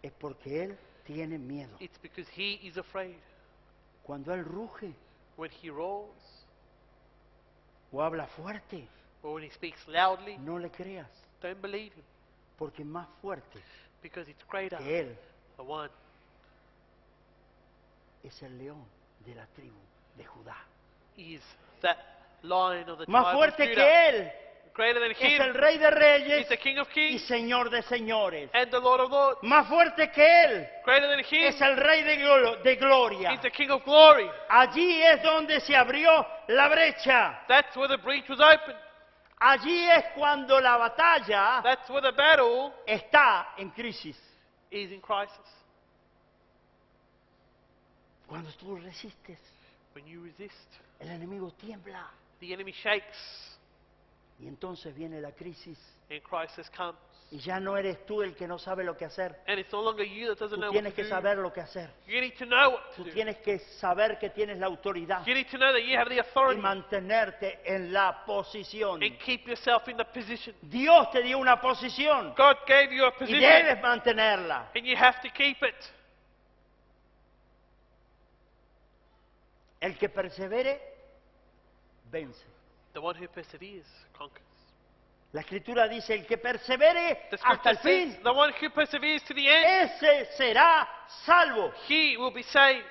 Es porque él tiene miedo. It's because he is afraid. Cuando él ruge When he roars o habla fuerte, or when he speaks loudly, no le creas, don't believe him porque más fuerte because it's greater. que él The one es el león de la tribu de Judá. is that lion of the Más tribe of fuerte Judah. que él Greater than es him el rey de is reyes the King of y Kings señor de señores. and the Lord of Lords. Más fuerte que él Greater than him es el rey de gloria. is the King of Glory. Allí es donde se abrió la brecha. That's where the breach was opened. Allí es cuando la batalla That's where the battle está en crisis. is in crisis. Cuando tú resistes, When you resist, el enemigo tiembla. the enemy shakes Y entonces viene la crisis. and crisis comes. Y ya no eres tú el que no sabe lo que hacer. And it's no longer you that doesn't Tú know what tienes to que do. saber lo que hacer. You need to know what Tú to do. tienes que saber que tienes la autoridad You need to know that you have the y authority mantenerte en la posición. and keep yourself in the position. Dios te dio una posición God gave you a y position debes mantenerla. and you have to keep it. El que persevere, vence. The one who perseveres conquers. La Escritura dice, el que persevere The hasta scripture el says, fin, the one who perseveres to the end, ese será salvo. he will be saved.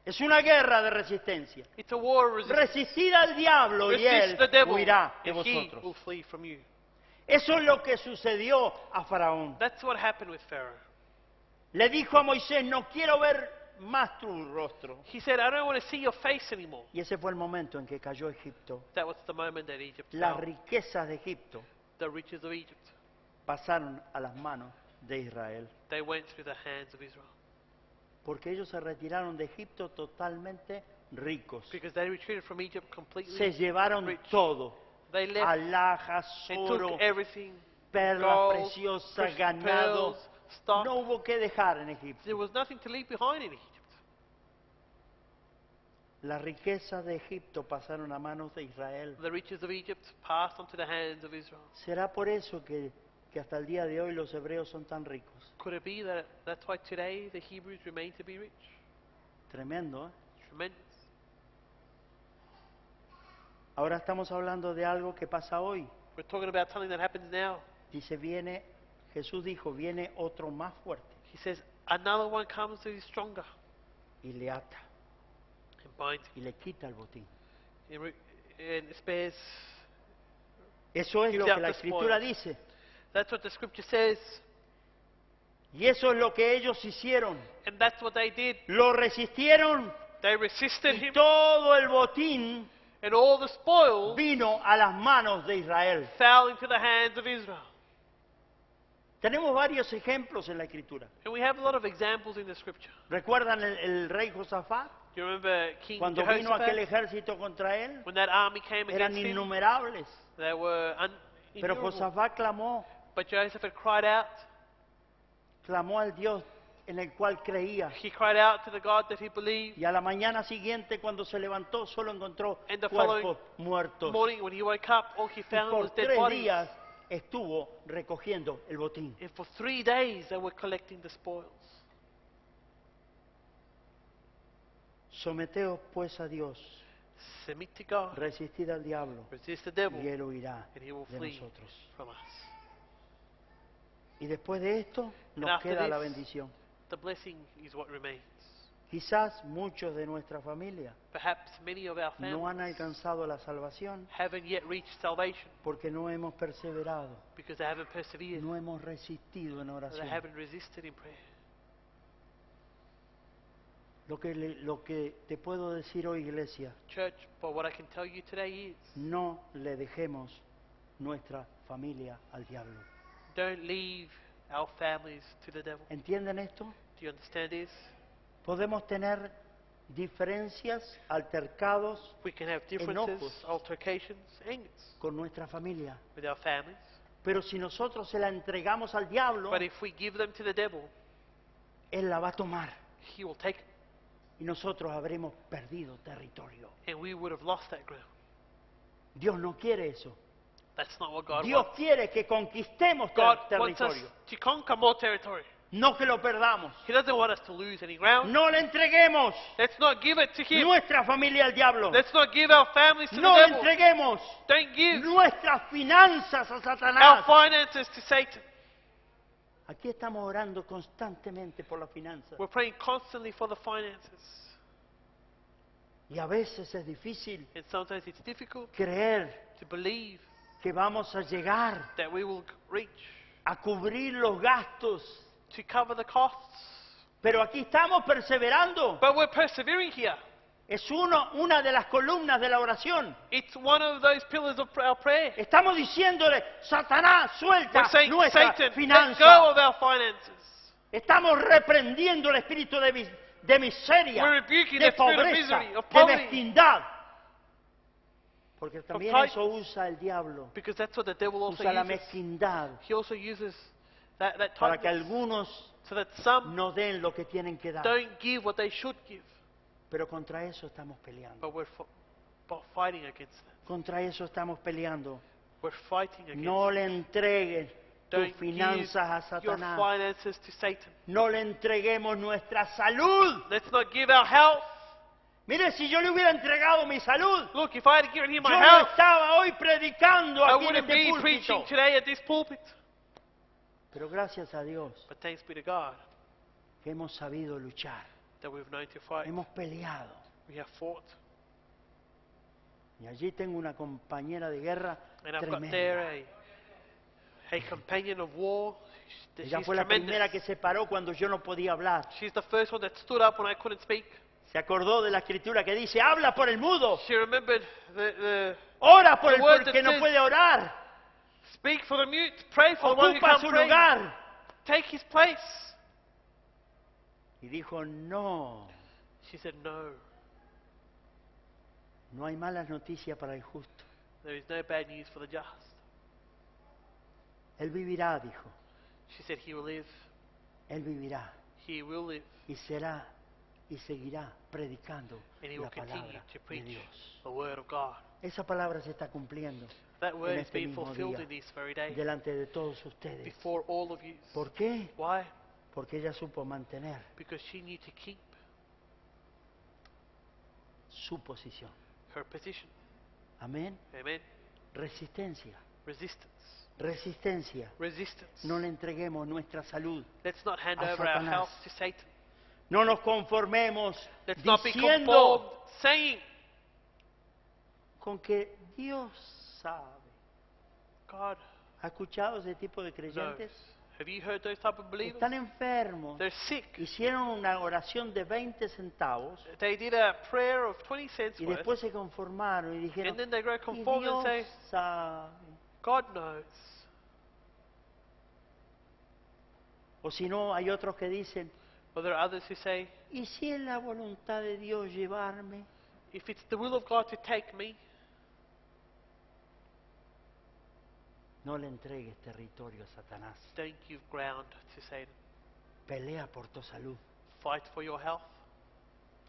Es una guerra de resistencia. It's a war of resistance. Resistid al diablo y él Resist the devil huirá de and he will vosotros. flee from you. Eso es lo que sucedió a Faraón. That's what happened with Pharaoh. Le dijo a Moisés, no quiero ver más tu rostro. He said, I don't want to see your face anymore. Y ese fue el momento en que cayó Egipto. That was the moment that Egypt Las fell. riquezas de Egipto The riches of Egypt. pasaron a las manos de Israel. They went through the hands of Israel. Porque ellos se retiraron de Egipto totalmente ricos. Because they retreated from Egypt completely. Se llevaron rich. todo. They left Alhajas, and oro, took everything. perlas Gold, preciosas, precious ganado. pearls, stock. No hubo que dejar en There Egipto. was nothing to leave behind in Egypt. Las riquezas de Egipto pasaron a manos de Israel. The riches of Egypt passed on to the hands of Israel. ¿Será por eso que hasta el día de hoy los hebreos son tan ricos? Could it be that that's why today the Hebrews remain to be rich? Tremendo, ¿eh? Tremendous. Ahora estamos hablando de algo que pasa hoy. We're talking about something that happens now. Dice, Jesús dijo, viene otro más fuerte He says, another one comes who is stronger y le ata and binds y le quita el botín. him and spares. Eso es Gives lo out que la the Escritura spoils. dice. That's what the scripture says. Y eso es lo que ellos hicieron. And that's what they did. Lo resistieron They resisted y him, todo el botín and all the spoil vino a las manos de Israel. fell into the hands of Israel. Tenemos varios ejemplos en la Escritura. And we have a lot of examples in the scripture. ¿Recuerdan el rey Josafat? Do you remember King Cuando vino aquel Jehoshaphat? ejército contra él, When that army came eran against him, innumerables. they were Pero innumerable. Josafat But Joseph had cried out. clamó al Dios en el cual creía. He cried out to the God that he believed. Y a la mañana siguiente, cuando se levantó, solo encontró And the cuerpos muertos. Morning, when he woke up, all he Y found por was dead 3 bodies. días estuvo recogiendo el botín. And for 3 days, they were collecting the spoils. Someteos pues a Dios, Submit to God. resistid al diablo, Resist the devil, y él huirá and he will de flee nosotros. from us. Y después de esto nos after queda la this, bendición. The blessing is what remains. Quizás muchos de nuestra familia Perhaps many of our no han families alcanzado la salvación haven't yet reached salvation porque no hemos perseverado, because they haven't persevered. no hemos resistido en They oración. haven't resisted in prayer. Lo que te puedo decir hoy, iglesia, Church, but what I can tell you today is no le dejemos nuestra familia al diablo. don't leave our families to the devil. ¿Entienden esto? Do you understand this? Podemos tener diferencias, altercados We can have differences, Enojos. altercations, angers con nuestra familia. with our families. Pero si nosotros se la entregamos al diablo, But if we give them to the devil, él la va a tomar he will take it, y nosotros habremos perdido territorio. and we would have lost that ground. Dios no quiere eso. That's not what God Dios wants. quiere que conquistemos God wants us territorio, to conquer more territory. no que lo perdamos. He doesn't want us to lose any ground. No le entreguemos Let's not give it to Him. nuestra familia al diablo. Let's not give our families to No the le devil. entreguemos Don't give nuestras finanzas a our Satanás. finances to Satan. Aquí estamos orando constantemente por las finanzas. We're praying constantly for the finances. Y a veces es difícil And sometimes it's difficult creer to believe que vamos a llegar that we will reach a cubrir los gastos. to cover the costs. Pero aquí estamos perseverando. But we're persevering here. Es una de las columnas de la oración. It's one of those pillars of our prayer. Estamos diciéndole, Satanás, suelta We're saying, nuestra Satan, let go finanza. of our finances. Estamos reprendiendo el espíritu de miseria, We're rebuking de the spirit of pobreza, misery, of de poverty. mezquindad. Porque también pride. eso usa el diablo. Because that's what the devil also Usa la uses. mezquindad He also uses that para que tightness algunos so that some no den lo que tienen que dar. don't give what they should give. Pero contra eso estamos peleando. But we're fighting against that. Contra eso estamos peleando. We're fighting against No le entregues tus Don't finanzas a give your Satanás. finances to Satan. No le entreguemos nuestra salud. Let's not give our health. Mire, si yo le hubiera entregado mi salud, Look, if I had given him yo my no health, estaba hoy predicando I aquí en wouldn't este be púlpito. preaching today at this pulpit. Pero gracias a Dios But thanks be to God que hemos sabido luchar. that we've known to fight. Hemos peleado. We have fought. Y allí tengo una compañera de guerra And I've got there tremenda. a companion of war. Ella She's fue la primera tremendous. que se paró cuando yo no podía hablar. She's the first one that stood up when I couldn't speak. Se acordó de la escritura que dice, habla por el mudo, She remembered the ora por The el word that que no says- puede orar, speak for the mute, pray for the one who ocupa can't su pray. lugar. Take his place. Y dijo, no, She said, no, no hay malas noticias para el justo. there is no bad news for the just. Él vivirá, dijo, She said, he will live. él vivirá He will live. y será y seguirá predicando And he la will continue palabra to de preach Dios. the word of God. Esa palabra se está cumpliendo That word en is este being mismo fulfilled día in this very day delante de todos ustedes. before all of you. ¿Por qué? Why? Porque ella supo mantener Because she knew to keep su posición. her position. Amén. Amen. Resistencia, Resistance. resistencia. Resistance. No le entreguemos nuestra salud. Let's not hand a over our Satanás. health to Satan. No nos conformemos Let's not be diciendo conformed, saying, con que Dios sabe. God ¿Ha escuchado ese tipo de knows. creyentes? Have you heard those type of believers? Están enfermos. They're sick. Hicieron una oración de 20 centavos They did a prayer of 20 cents y worth, después se conformaron y dijeron, and then they grow y conformed Dios and say, sabe. God knows. O si no, hay otros que dicen, Or there are others who say, ¿y si es la voluntad de Dios llevarme? if it's the will of God to take me, No le entregues territorio a Satanás. don't give ground to Satan. Pelea por tu salud. Fight for your health.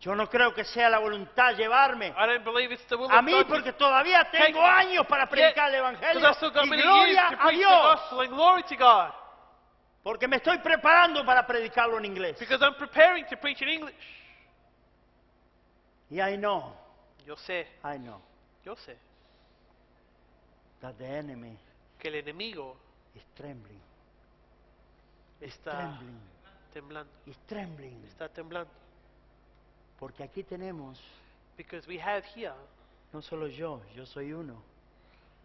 Yo no creo que sea la voluntad llevarme. I don't believe it's the will A of mí, God porque todavía tengo Take- años para predicar el because Evangelio. I still got Y many years gloria to a preach the Dios. gospel, and glory to God. Porque me estoy preparando para predicarlo en inglés. Because I'm preparing to preach in English. Y I know, Yo sé, that the enemy que el enemigo is trembling. está Trembling. temblando. Is trembling. Está temblando. Porque aquí tenemos, Because we have here, no solo yo soy uno,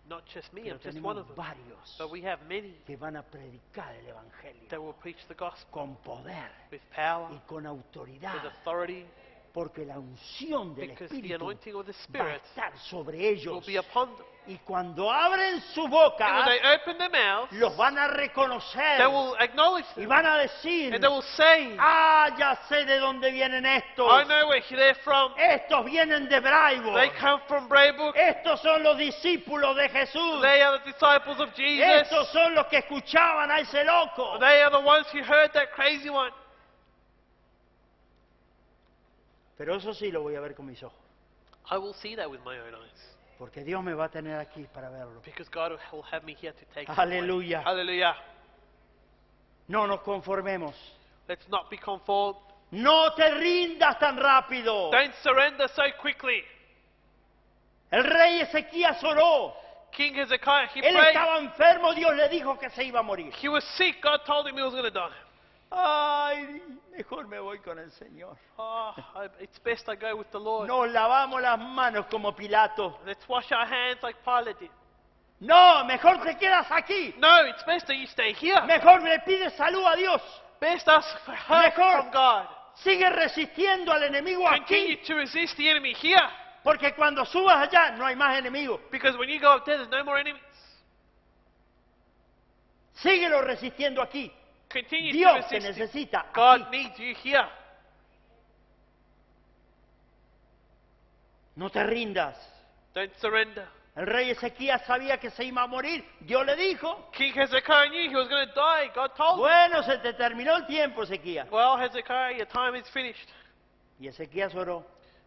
not just me, pero I'm just one tenemos of them, varios but we have many que van a predicar el Evangelio that will preach the gospel con poder with power, y con autoridad. with authority, Porque la unción del because the Espíritu anointing of the va a Spirit estar sobre will ellos. be upon them. Y cuando abren su And boca, when they open their mouths, los van a reconocer they will acknowledge y them, van a decir, and they will say, ya sé de dónde vienen estos. I know where they're from. Estos vienen de Braibo. They come from Braybrook. Estos son los discípulos de Jesús. They are the disciples of Jesus. Estos son los que escuchaban a ese loco. They are the ones who heard that crazy one. Pero eso sí lo voy a ver con mis ojos. I will see that with my own eyes. Porque Dios me va a tener aquí para verlo. Because God will have me here to take it Aleluya. away. Hallelujah. No nos conformemos. Let's not be conformed. No te rindas tan rápido. Don't surrender so quickly. El rey Ezequías oró. King Hezekiah, he Él prayed. estaba enfermo, Dios le dijo que se iba a morir. He was sick. God told him he was going to die. Ay, mejor me voy con el Señor. Oh, it's best I go with the Lord. Nos lavamos las manos como Pilato. Let's wash our hands like Pilate did. No, mejor te quedas aquí. No, it's best that you stay here. Mejor le pides salud a Dios. Best ask for help Mejor. from God. Sigue resistiendo al enemigo Continue aquí. to resist the enemy here. Porque cuando subas allá no hay más enemigos. Because when you go up there, there's no more enemies. Síguelo resistiendo aquí. Continue to Dios te resist him. necesita God aquí. needs you here. No te rindas. Don't surrender. El rey Ezequías sabía que se iba a morir. Dios le dijo. King Hezekiah knew he was going to die. God told him. Bueno, se te terminó el tiempo, Ezequías. Well, Hezekiah, your time is finished. Y Ezequías oró.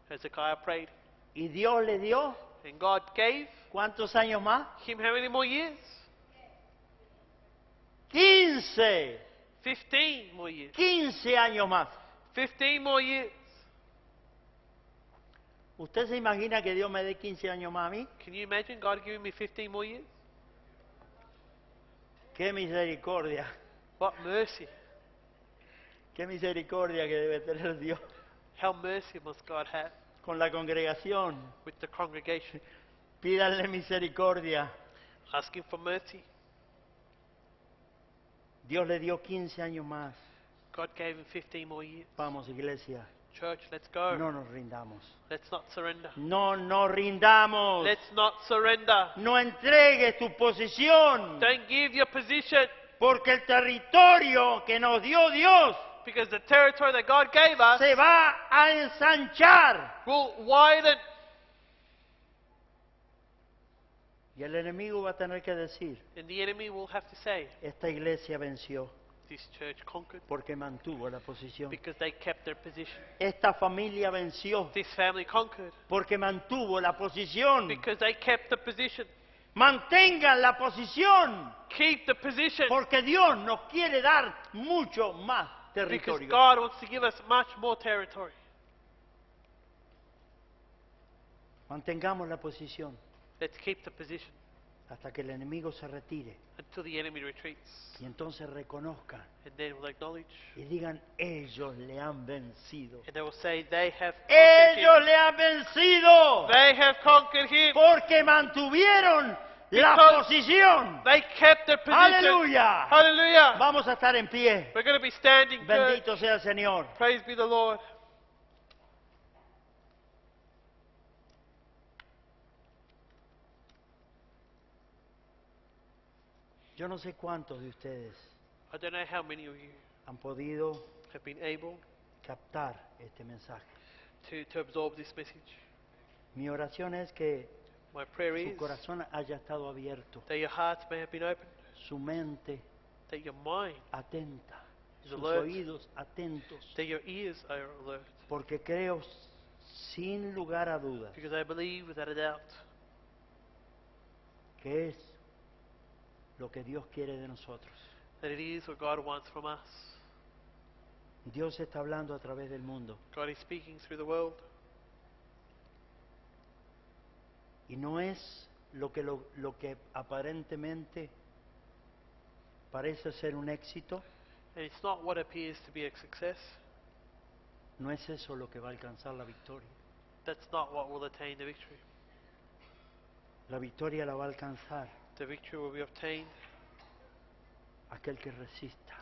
Hezekiah prayed. Y Dios le dio, And God gave ¿cuántos años más? him how many more years? 15. 15 more years. 15 años más. 15 more years. ¿Usted se imagina que Dios me dé 15 años más a mí? Can you imagine God giving me 15 more years? ¡Qué misericordia! What mercy. ¡Qué misericordia que debe tener Dios How mercy must God have con la congregación! with the congregation. Pídanle misericordia. Ask him for mercy. Dios le dio 15 años más. God gave him 15 more years. Vamos, iglesia. Church, let's go. No nos rindamos. Let's not surrender. No nos rindamos. Let's not surrender. No entregues tu posición. Don't give your position, Porque el territorio que nos dio Dios because the territory that God gave us se va a ensanchar. will widen. Y el enemigo va a tener que decir, And the enemy will have to say, esta iglesia venció this church conquered porque mantuvo la posición. because they kept their position. Esta familia venció This family conquered porque mantuvo la posición. because they kept the position. Mantengan la posición Keep the position porque Dios nos quiere dar mucho más because territorio. God wants to give us much more territory. Mantengamos la posición Let's keep the position hasta que el enemigo se retire until the enemy retreats. y entonces reconozcan And then we'll acknowledge. y digan, ellos le han vencido. And they will say, they have conquered Ellos him. le han vencido They have conquered him. porque mantuvieron la Because posición. they kept their position. Aleluya. Hallelujah. Vamos a estar en pie. We're going to be standing. Church. Bendito sea el Señor. Praise be the Lord. Yo no sé cuántos de ustedes I don't know how many of you han podido have been able captar este mensaje. to absorb this message. Mi oración es que My prayer su is corazón haya estado abierto, that your hearts may have been opened, su mente that your mind, atenta, Is sus alert. oídos atentos, that your ears are alert. porque creo sin lugar a dudas Because I believe without a doubt que es lo que Dios quiere de nosotros. that it is what God wants from us. Dios está hablando a través del mundo God is speaking through the world. y no es lo que aparentemente parece ser un éxito, And it's not what appears to be a success. no es eso lo que va a alcanzar la victoria. That's not what will attain the victory. La victoria la va a alcanzar The victory will be obtained, aquel que resista,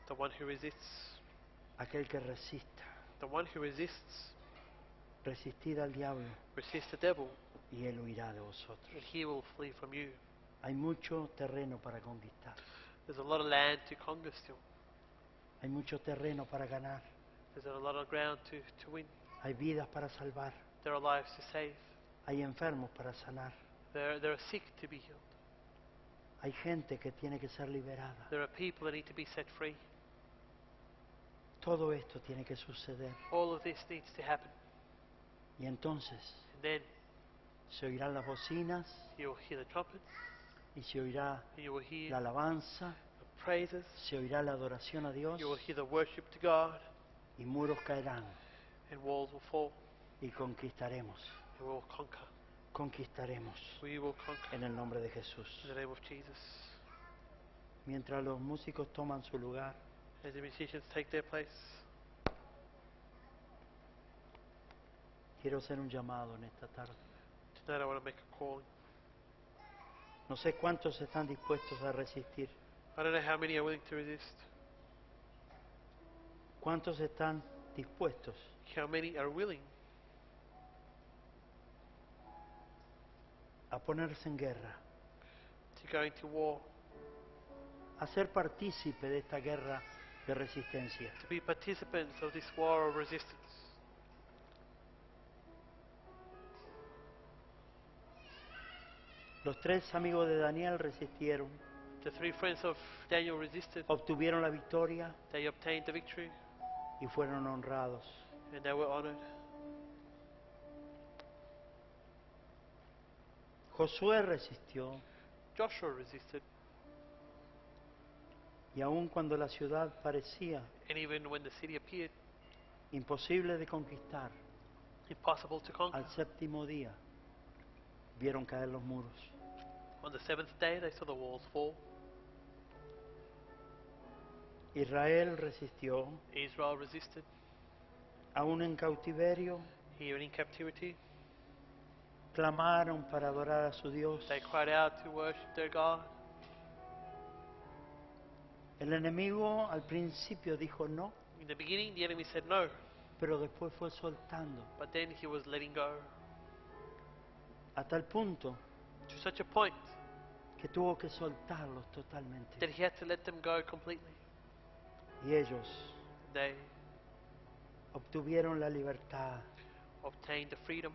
the one who resists. aquel que resista. The one who resists, Resistid al diablo resist the devil, y él huirá de vosotros. and he will flee from you. Hay mucho terreno para conquistar, There's a lot of land to conquer still. hay mucho terreno para ganar, There's a lot of ground to win. hay vidas para salvar, There are lives to save. hay enfermos para sanar, There are sick to be healed. hay gente que tiene que ser liberada. There are people that need to be set free. Todo esto tiene que suceder All of this needs to happen. y entonces And then se oirán las bocinas You will hear the trumpets. y se oirá And you will hear la alabanza, the praises. se oirá la adoración a Dios You will hear the worship to God. y muros caerán And walls will fall. y conquistaremos, And we will conquer. conquistaremos We will conquer. en el nombre de Jesús. In the name of Jesus. Mientras los músicos toman su lugar, As the musicians take their place, quiero hacer un llamado en esta tarde. tonight I want to make a calling. No sé cuántos están dispuestos a resistir, I don't know how many are willing to resist. cuántos están dispuestos How many are willing a ponerse en guerra, to go into war, a ser partícipe de esta guerra de resistencia. to be participants of this war of resistance. Los tres amigos de Daniel resistieron, The three friends of Daniel resisted. obtuvieron la victoria They obtained the victory y fueron honrados. and they were honored. Josué resistió Joshua resisted, y aun cuando la ciudad parecía and even when the city appeared imposible de conquistar, impossible to conquer, al séptimo día vieron caer los muros. on the seventh day they saw the walls fall. Israel resistió, Israel resisted, aún en cautiverio, here in captivity. clamaron para adorar a su Dios. They cried out to worship their God. El enemigo al principio dijo no, In the beginning, the enemy said no, pero después fue soltando, but then he was letting go a tal punto to such a point que tuvo que soltarlos totalmente. that he had to let them go completely. Y ellos They obtuvieron la libertad. obtained the freedom.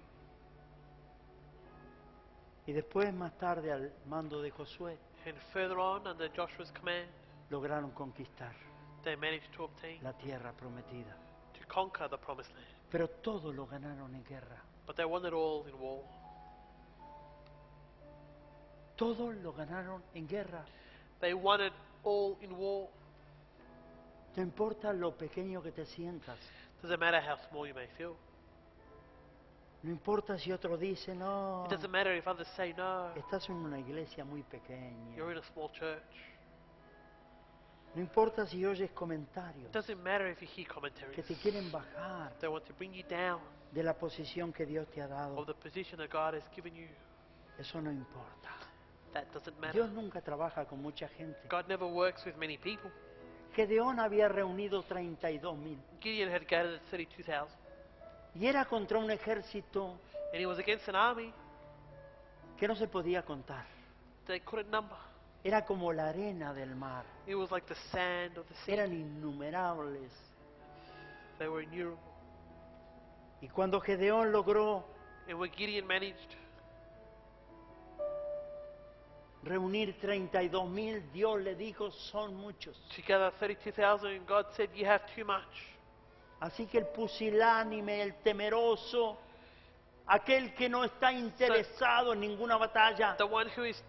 Y después, más tarde, al mando de Josué, And further on, under Joshua's command, lograron conquistar they managed to obtain, la tierra prometida. to conquer the promised land. Pero todo lo ganaron en guerra. But they won it all in war. Todo lo ganaron en guerra. They won it all in war. No importa lo pequeño que te sientas. Doesn't matter how small you may feel. No importa si otro dice, no, It doesn't matter if others say no. estás en una iglesia muy pequeña. You're in a small church. No importa si oyes comentarios It doesn't matter if you hear que commentaries. te quieren bajar They want to bring you down de la posición que Dios te ha dado. of the position that God has given you. Eso no importa. That doesn't matter. Dios nunca trabaja con mucha gente. God never works with many people. Gedeón había reunido 32,000 Gideon had gathered 32,000, y era contra un ejército and he was against an army que no se podía contar. they couldn't number. Era como la arena del mar. It was like the sand of the sea. Eran innumerables. They were innumerable. Y cuando Gedeón logró And when Gideon managed reunir 32,000, Dios le dijo, son muchos. to gather 32,000, and God said, you have too much. Así que el pusilánime, el temeroso, aquel que no está interesado en ninguna batalla, The one who is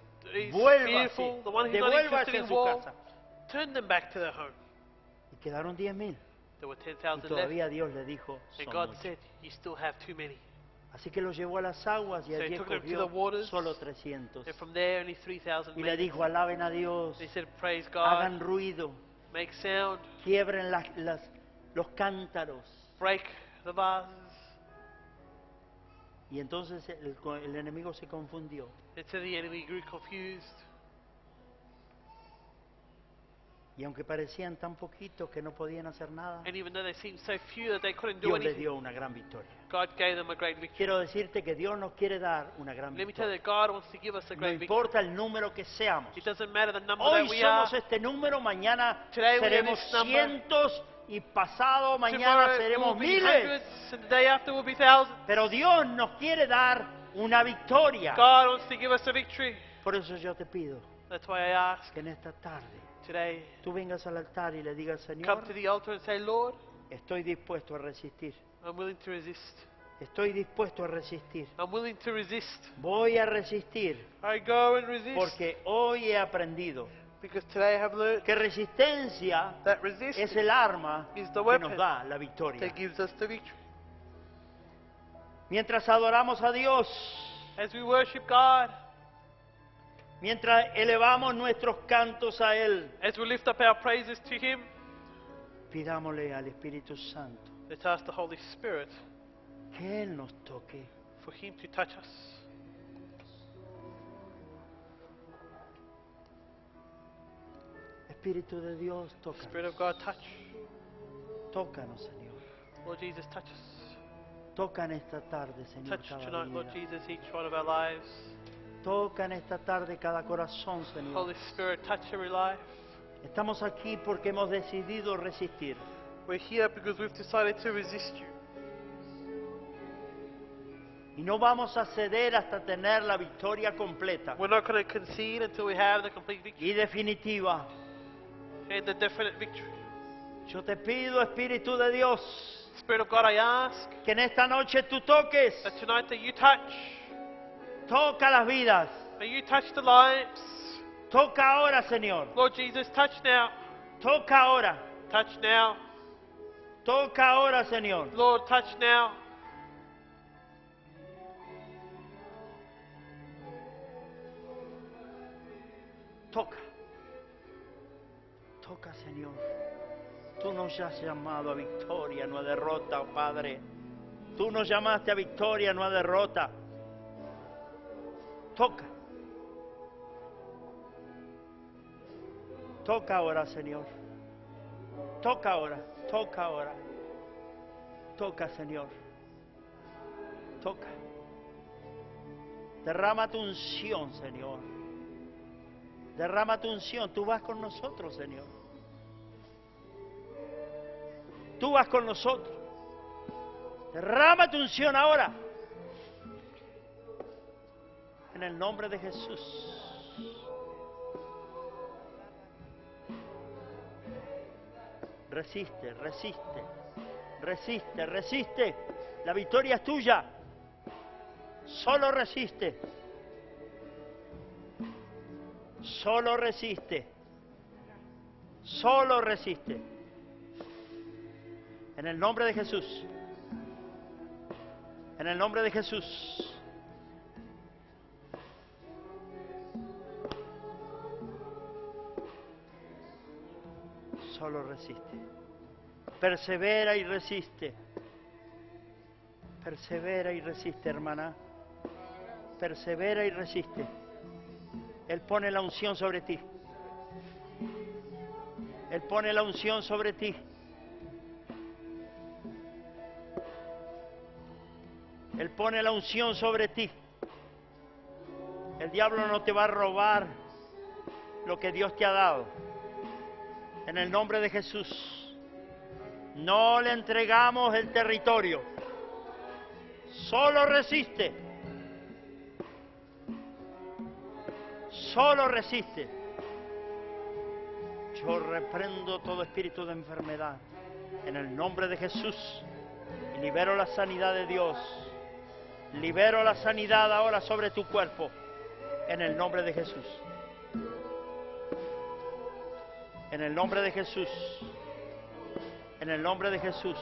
vuélvase, fearful, the one who's not devuélvase interested a in su war, casa. turn them back to their home. Y quedaron 10,000. There were Y 10,000 left, todavía Dios le dijo, and son God muchos. said, you still have too many. Así que los llevó a las aguas y So he allí took them to cogió the waters, solo 300. And from there, only 3,000 Y le made it. dijo, alaben a Dios, He said, praise God, hagan ruido, make sound, quiebren los cántaros. break the vases. Y entonces el enemigo se confundió. And so the enemy grew confused. Y aunque parecían tan poquitos que no podían hacer nada, And even though they seemed so few that they couldn't do Dios le anything, dio una gran victoria. God gave them a great victory. Quiero decirte que Dios nos quiere dar una gran Let me tell you victoria. that God wants to give us a No great victory. importa el número que seamos. It doesn't matter the number Hoy that we are. somos este número, mañana Today we are seremos this number. cientos y pasado mañana Tomorrow seremos will be miles. hundreds, and the day after will be thousands. Pero Dios nos quiere dar una victoria. God wants to give us a victory. Por eso yo te pido That's why I ask que en esta tarde today, tú vengas al altar y le digas, come Señor, to the altar and say, Lord, estoy dispuesto a resistir. I'm willing to resist. Estoy dispuesto a resistir. I'm willing to resist. Voy a resistir I go and resist. porque hoy he aprendido Because today I have learned que resistencia that es resistance el arma is the que weapon nos da la victoria. that gives us the victory. Mientras adoramos a Dios, As we worship God, mientras elevamos nuestros cantos a Él, as we lift up our praises to Him, pidámosle al Espíritu Santo let's ask the Holy Spirit que Él nos toque. for Him to touch us. Espíritu de Dios, Spirit of tócanos. God, touch. Tócanos, Señor. Lord Jesus, touch us. Toca en esta tarde, Señor, Touch cada tonight, Lord vida. Jesus, each one of our lives. Toca en esta tarde cada corazón, Señor. Holy Spirit, touch every life. Estamos aquí porque hemos decidido resistir. We're here because we've decided to resist you. Y no vamos a ceder hasta tener la victoria completa We're not going to concede until we have the complete victory y definitiva. and the definite victory. Yo te pido, Espíritu de Dios, Spirit of God, I ask que en esta noche tú toques, that tonight that you touch. toca las vidas, May you touch the lives. toca ahora, Señor, Lord Jesus, touch now. toca ahora, Touch now. toca ahora, Señor. Lord, touch now. Toca, toca, Señor. Tú nos has llamado a victoria, no a derrota, oh Padre. Tú nos llamaste a victoria, no a derrota. Toca. Toca ahora, Señor. Toca ahora, toca ahora. Toca, Señor. Toca. Derrama tu unción, Señor. Derrama tu unción. Tú vas con nosotros, Señor. Tú vas con nosotros. Derrama tu unción ahora. En el nombre de Jesús. Resiste, resiste, resiste, resiste. La victoria es tuya. Solo resiste. Solo resiste. Solo resiste. En el nombre de Jesús. En el nombre de Jesús. Solo resiste. Persevera y resiste. Persevera y resiste, hermana. Persevera y resiste. Él pone la unción sobre ti. Él pone la unción sobre ti. Él pone la unción sobre ti. El diablo no te va a robar lo que Dios te ha dado. En el nombre de Jesús. No le entregamos el territorio. Solo resiste. Solo resiste. Yo reprendo todo espíritu de enfermedad en el nombre de Jesús y libero la sanidad de Dios. Libero la sanidad ahora sobre tu cuerpo en el nombre de Jesús. En el nombre de Jesús. En el nombre de Jesús.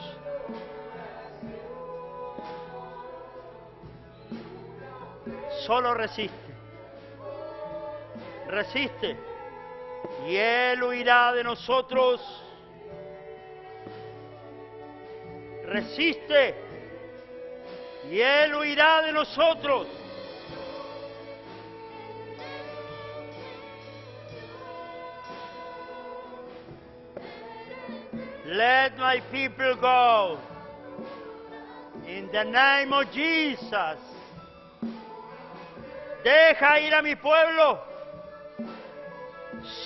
Solo resiste. Resiste. Y Él huirá de nosotros. Resiste. Y Él huirá de nosotros. Let my people go. In the name of Jesus. Deja ir a mi pueblo.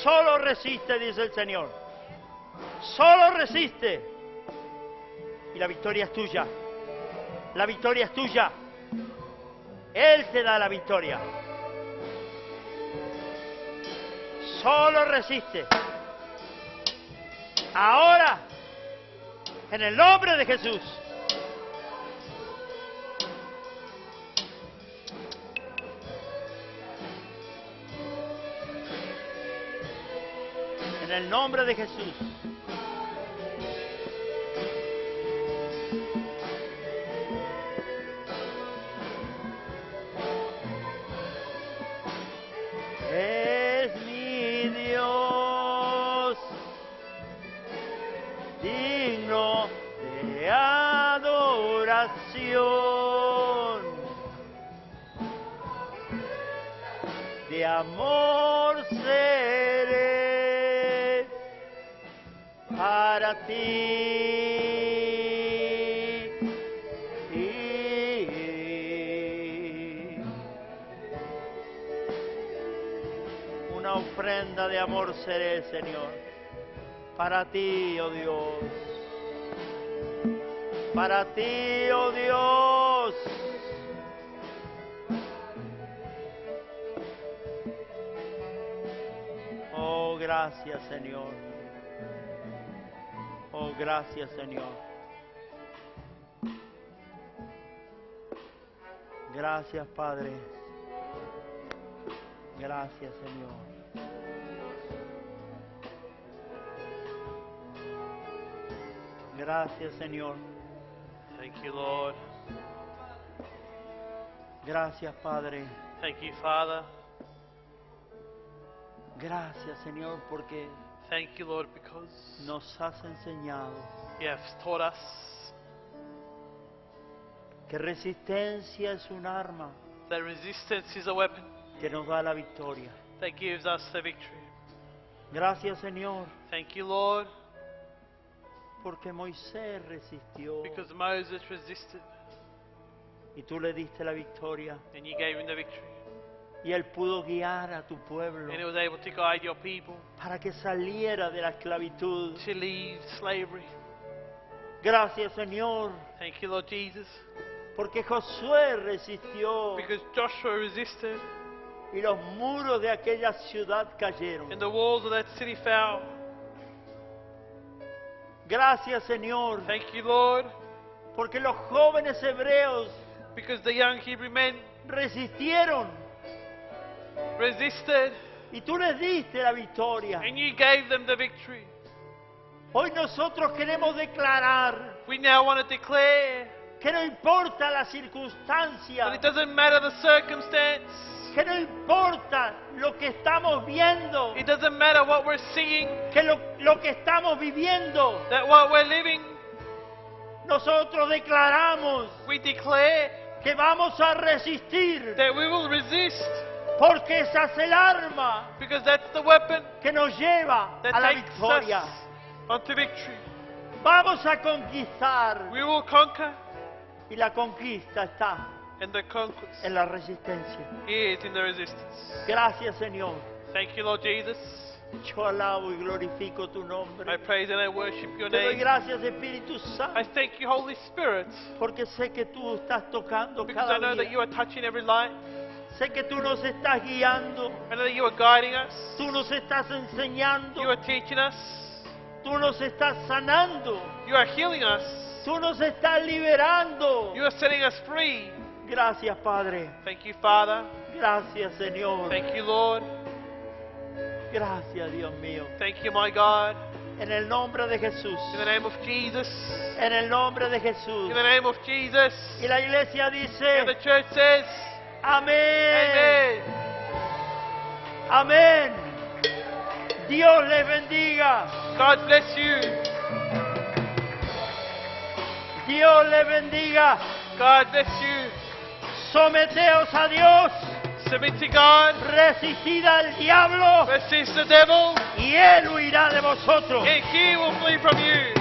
Solo resiste, dice el Señor. Solo resiste. Y la victoria es tuya. La victoria es tuya. Él te da la victoria. Solo resiste. Ahora, en el nombre de Jesús. el nombre de Jesús. Es mi Dios, digno de adoración, de amor seré para ti. Una ofrenda de amor seré, Señor, para ti, oh Dios, para ti, oh Dios. Oh, gracias, Señor. Oh, gracias, Señor. Gracias, Padre. Gracias, Señor. Gracias, Señor. Thank you, Lord. Gracias, Padre. Thank you, Father. Gracias, Señor, porque Thank you, Lord, because nos has enseñado you have taught us que resistencia es un arma that resistance is a weapon que nos da la victoria. that gives us the victory. Gracias, Señor, Thank you, Lord, porque Moisés resistió because Moses resisted y tú le diste la victoria and you gave him the victory. y él pudo guiar a tu pueblo And he was able to guide your people para que saliera de la esclavitud. to leave slavery. Gracias, Señor, Thank you, Lord Jesus, porque Josué resistió because Joshua resisted y los muros de aquella ciudad cayeron. and the walls of that city fell. Gracias, Señor, Thank you, Lord, porque los jóvenes hebreos because the young Hebrew men resistieron resisted y tú les diste la victoria. and you gave them the victory. Hoy nosotros queremos declarar We now want to declare que no importa la that circunstancia, it doesn't matter the circumstance, que no importa lo que estamos viendo, it doesn't matter what we're seeing, que lo que estamos viviendo, that what we're living, nosotros declaramos we declare que vamos a resistir, that we will resist, porque esa es el arma because that's the weapon que nos lleva that a la takes victoria. us onto victory. Vamos a conquistar We will conquer, y la conquista está and the conquest en la resistencia. is in the resistance. Gracias, Señor. Thank you, Lord Jesus. Yo alabo y glorifico tu I nombre. praise and I worship your Te doy name. gracias, Espíritu I Santo, thank you, Holy Spirit, porque sé que tú estás tocando because I cada know that día. you are touching every life. Sé que tú nos estás guiando, I know that you are guiding us. tú nos estás enseñando, You are teaching us. tú nos estás sanando, You are healing us. tú nos estás liberando. You are setting us free. Gracias, Padre. Thank you, Father. Gracias, Señor. Thank you, Lord. Gracias, Dios mío. Thank you, my God. En el nombre de Jesús. In the name of Jesus. En el nombre de Jesús. In the name of Jesus. Y la iglesia And the dice, church says, amén. Amen. Amén. Dios les bendiga. God bless you. Dios les bendiga. God bless you. Someteos a Dios. Submit to God. Resistid al diablo Resist the devil. y él huirá de vosotros. And he will flee from you.